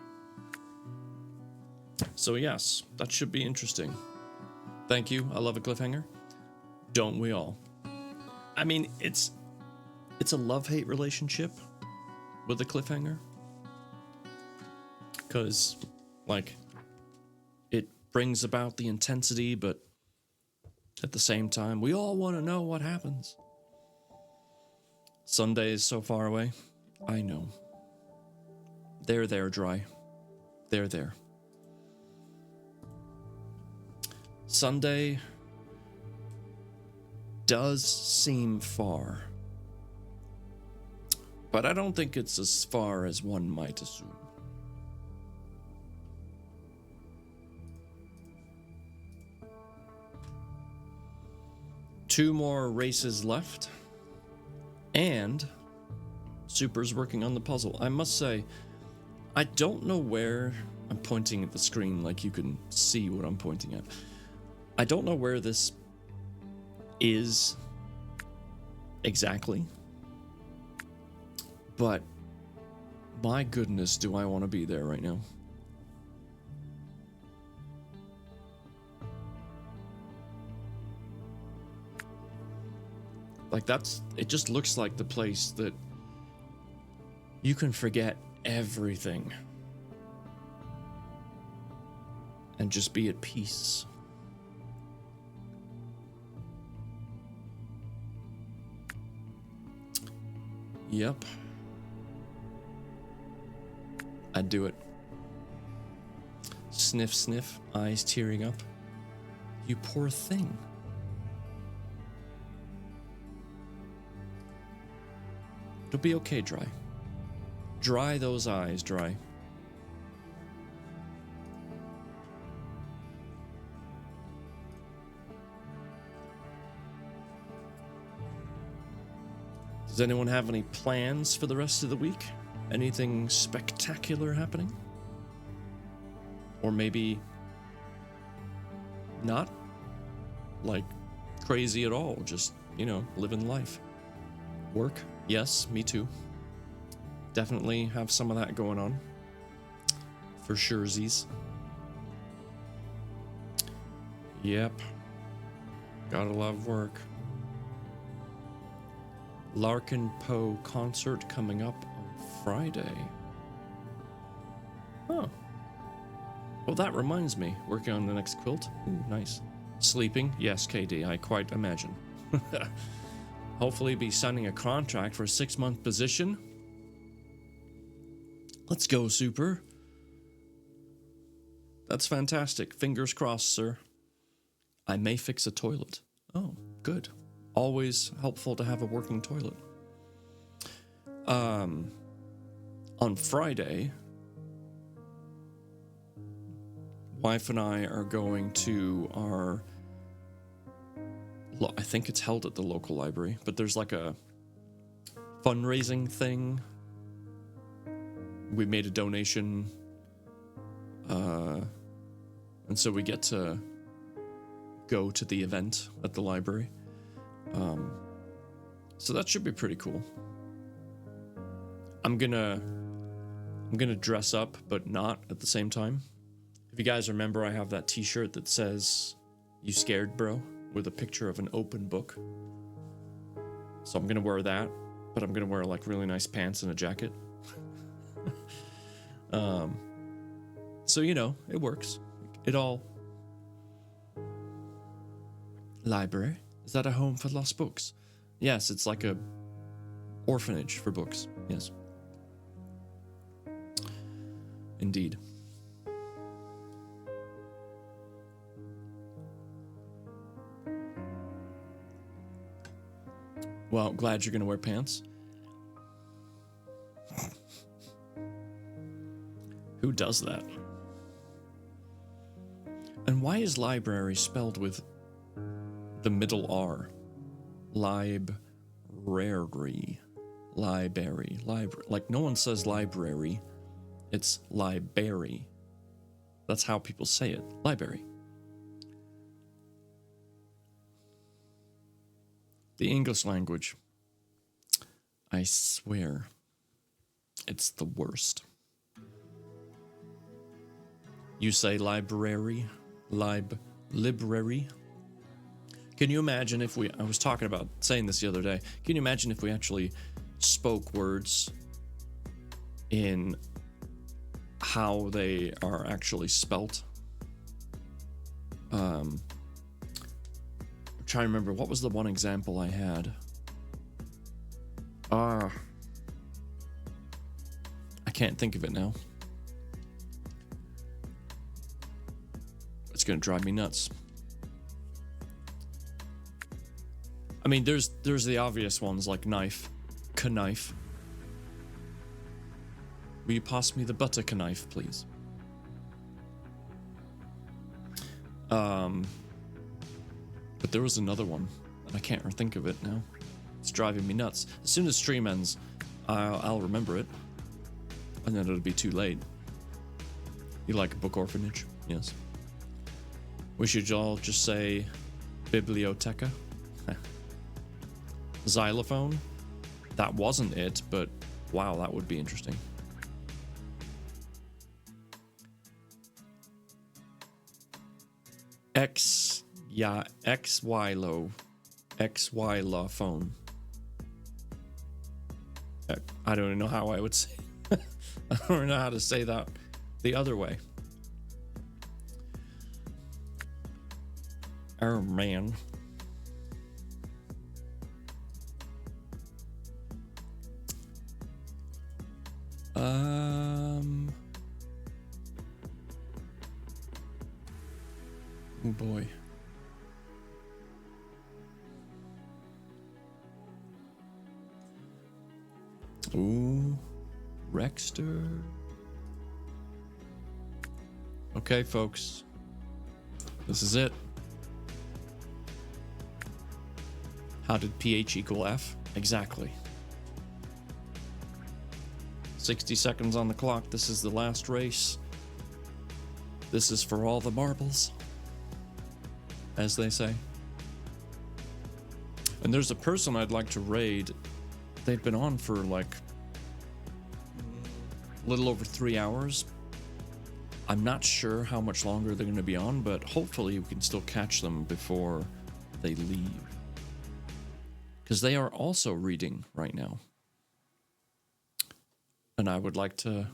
So yes, that should be interesting. Thank you. I love a cliffhanger. Don't we all? I mean, it's a love-hate relationship with a cliffhanger. because, like, it brings about the intensity, but at the same time, we all want to know what happens. Sunday is so far away. I know. They're there, Dry. They're there. Sunday does seem far, but I don't think it's as far as one might assume. Two more races left, and Super's working on the puzzle. I must say, I don't know where I'm pointing at the screen, like you can see what I'm pointing at. I don't know where this is exactly, but my goodness, do I want to be there right now. Like, it just looks like the place that you can forget everything and just be at peace. Yep. I'd do it. Sniff, sniff, eyes tearing up. You poor thing. It'll be okay, Dry. Dry those eyes, Dry. Does anyone have any plans for the rest of the week? Anything spectacular happening? Or maybe not like crazy at all, just, living life. Work? Yes, me too. Definitely have some of that going on. For surezies. Yep. Gotta love work. Larkin Poe concert coming up on Friday. Oh. Well, that reminds me. Working on the next quilt. Ooh, nice. Sleeping? Yes, KD, I quite imagine. Hopefully be signing a contract for a 6-month position. Let's go, Super. That's fantastic. Fingers crossed, sir. I may fix a toilet. Oh, good. Always helpful to have a working toilet. On Friday, wife and I are going to our... I think it's held at the local library, but there's like a fundraising thing. We made a donation, and so we get to go to the event at the library. So that should be pretty cool. I'm gonna dress up, but not at the same time. If you guys remember, I have that t-shirt that says, "You scared, bro?" with a picture of an open book. So I'm gonna wear that, but I'm gonna wear like really nice pants and a jacket. So it works. It all. Library? Is that a home for lost books? Yes, it's like a orphanage for books. Yes. Indeed. Well, glad you're going to wear pants. Who does that? And why is library spelled with the middle R? Library. Library. Like, no one says library. It's library. That's how people say it. Library. The English language. I swear. It's the worst. You say library. Library. Can you imagine if I was talking about saying this the other day. Can you imagine if we actually spoke words in how they are actually spelt. I'm trying to remember, what was the one example I had? I can't think of it now. It's gonna drive me nuts. I mean, there's the obvious ones like knife, knife. Will you pass me the butter knife, please? But there was another one, and I can't think of it now. It's driving me nuts. As soon as stream ends, I'll remember it, and then it'll be too late. You like a book orphanage? Yes. We should all just say biblioteca. Xylophone? That wasn't it, but wow, that would be interesting. XYLophone. I don't even know how I would say. I don't know how to say that the other way. Oh man. Oh boy. Ooh, Rexter. Okay, folks. This is it. How did pH equal F? Exactly. 60 seconds on the clock. This is the last race. This is for all the marbles, as they say. And there's a person I'd like to raid. They've been on for like a little over 3 hours. I'm not sure how much longer they're going to be on, but hopefully we can still catch them before they leave. Because they are also reading right now. And I would like to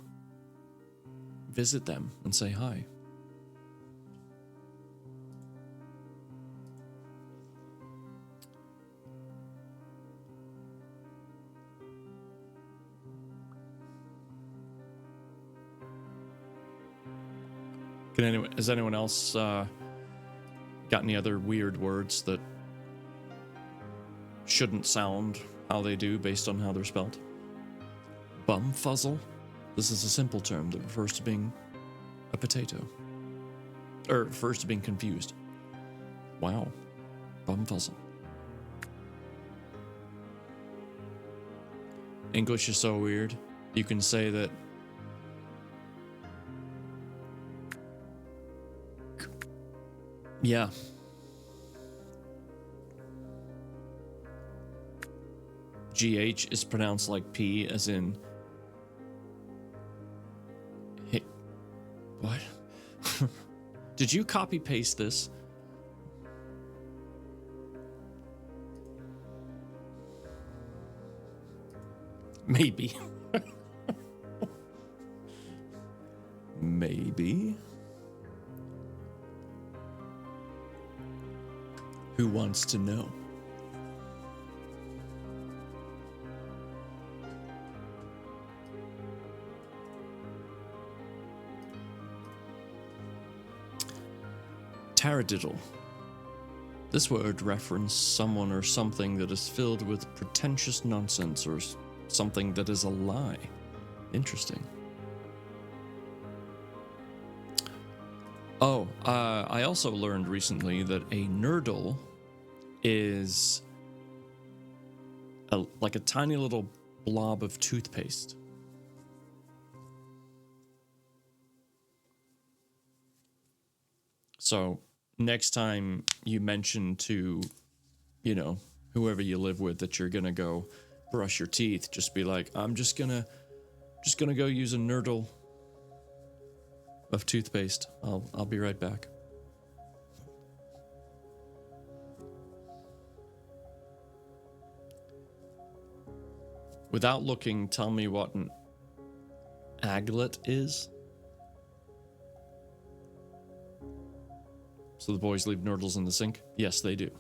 visit them and say hi. Has anyone else got any other weird words that shouldn't sound how they do based on how they're spelled? Bumfuzzle? This is a simple term that refers to being a potato. Or refers to being confused. Wow. Bumfuzzle. English is so weird. You can say that yeah. GH is pronounced like P, as in hey, what? Did you copy paste this? Maybe. Maybe. Who wants to know? Taradiddle. This word references someone or something that is filled with pretentious nonsense or something that is a lie. Interesting. Oh, I also learned recently that a nurdle is like a tiny little blob of toothpaste. So next time you mention to, you know, whoever you live with that you're gonna go brush your teeth, just be like, I'm just gonna go use a nurdle of toothpaste. I'll be right back. Without looking, tell me what an aglet is. So the boys leave Nurdles in the sink? Yes, they do.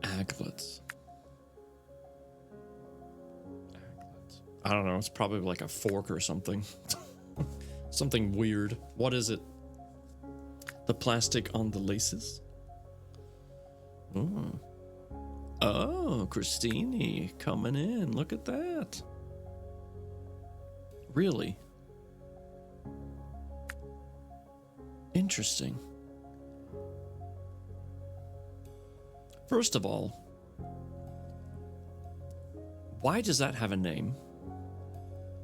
Aglets. I don't know, it's probably like a fork or something. Something weird. What is it? The plastic on the laces? Oh. Oh, Christine coming in. Look at that. Really? Interesting. First of all, why does that have a name?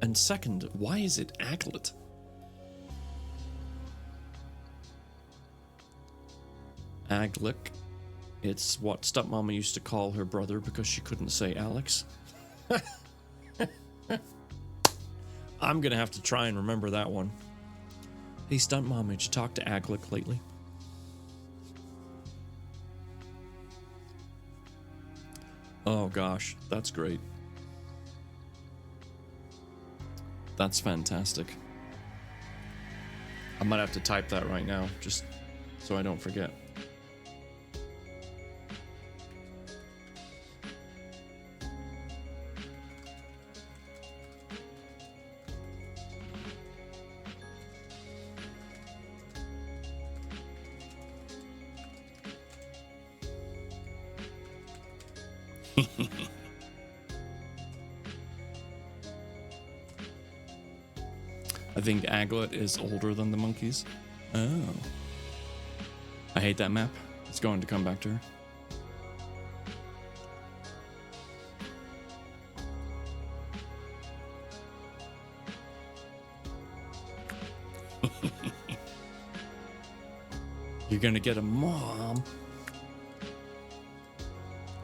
And second, why is it Aglet? Aglet. It's what stepmama used to call her brother because she couldn't say Alex. I'm gonna have to try and remember that one. Hey, stepmama, did you talk to Aglet lately? Oh gosh, that's great. That's fantastic. I might have to type that right now, just so I don't forget. I think Aglet is older than the monkeys. Oh. I hate that map. It's going to come back to her. You're gonna get a mom.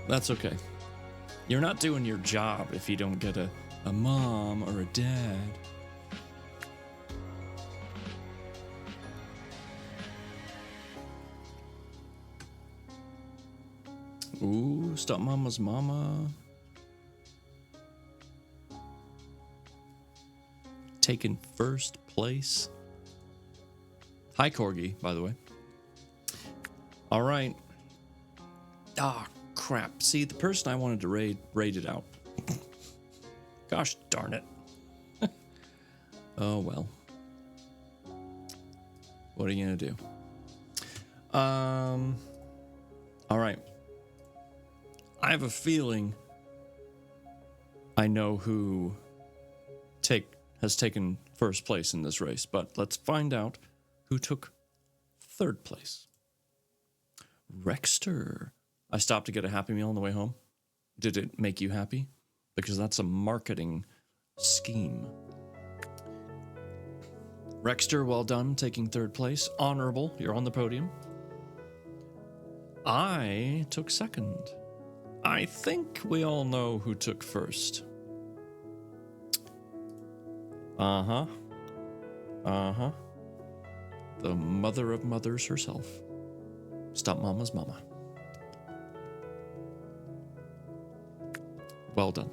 That's okay. You're not doing your job if you don't get a mom or a dad. Ooh, stepmama's mama. Taking first place. Hi, Corgi, by the way. All right. Ah, crap. See, the person I wanted to raided out. Gosh darn it. Oh, well. What are you gonna do? All right. I have a feeling I know who has taken first place in this race, but let's find out who took third place. Rexter. I stopped to get a Happy Meal on the way home. Did it make you happy? Because that's a marketing scheme. Rexter, well done, taking third place. Honorable, you're on the podium. I took second. I think we all know who took first. Uh-huh. Uh-huh. The mother of mothers herself. Stepmama's mama. Well done.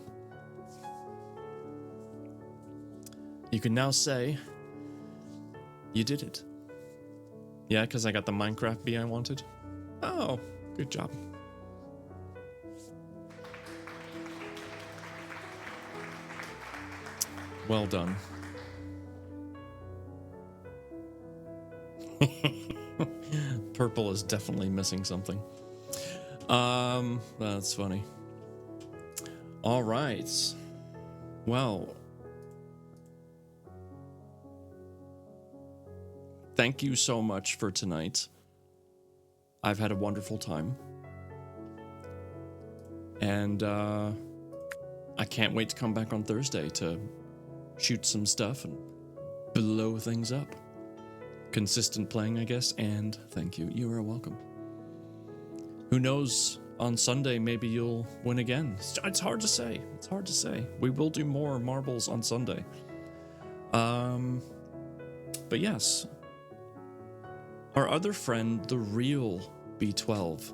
You can now say you did it. Yeah, because I got the Minecraft bee I wanted. Oh, good job. Well done. Purple is definitely missing something. That's funny. All right. Well, thank you so much for tonight. I've had a wonderful time. And I can't wait to come back on Thursday to shoot some stuff and blow things up. Consistent playing, I guess, and thank you. You are welcome. Who knows, on Sunday, maybe you'll win again. It's hard to say. It's hard to say. We will do more marbles on Sunday. But yes, our other friend, the real B12,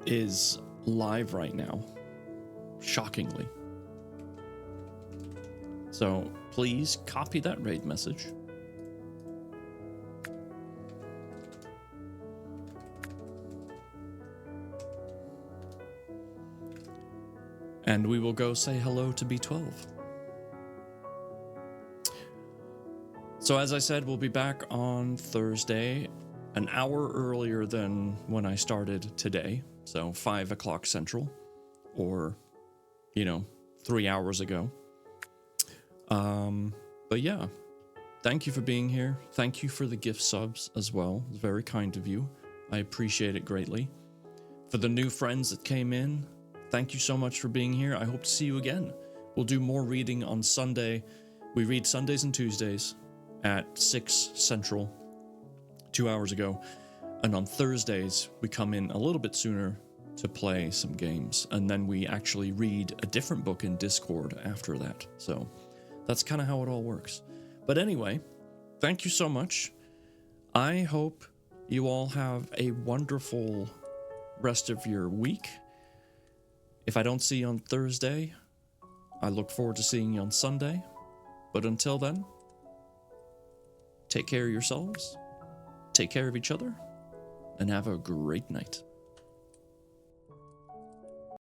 is live right now. Shockingly. So please copy that raid message and we will go say hello to B12. So as I said, we'll be back on Thursday, an hour earlier than when I started today, so 5 o'clock Central, or, 3 hours ago. But yeah, thank you for being here. Thank you for the gift subs as well. It's very kind of you. I appreciate it greatly. For the new friends that came in, thank you so much for being here. I hope to see you again. We'll do more reading on Sunday. We read Sundays and Tuesdays at 6 Central, 2 hours ago. And on Thursdays, we come in a little bit sooner to play some games. And then we actually read a different book in Discord after that. So that's kind of how it all works. But anyway, thank you so much. I hope you all have a wonderful rest of your week. If I don't see you on Thursday, I look forward to seeing you on Sunday. But until then, take care of yourselves, take care of each other, and have a great night.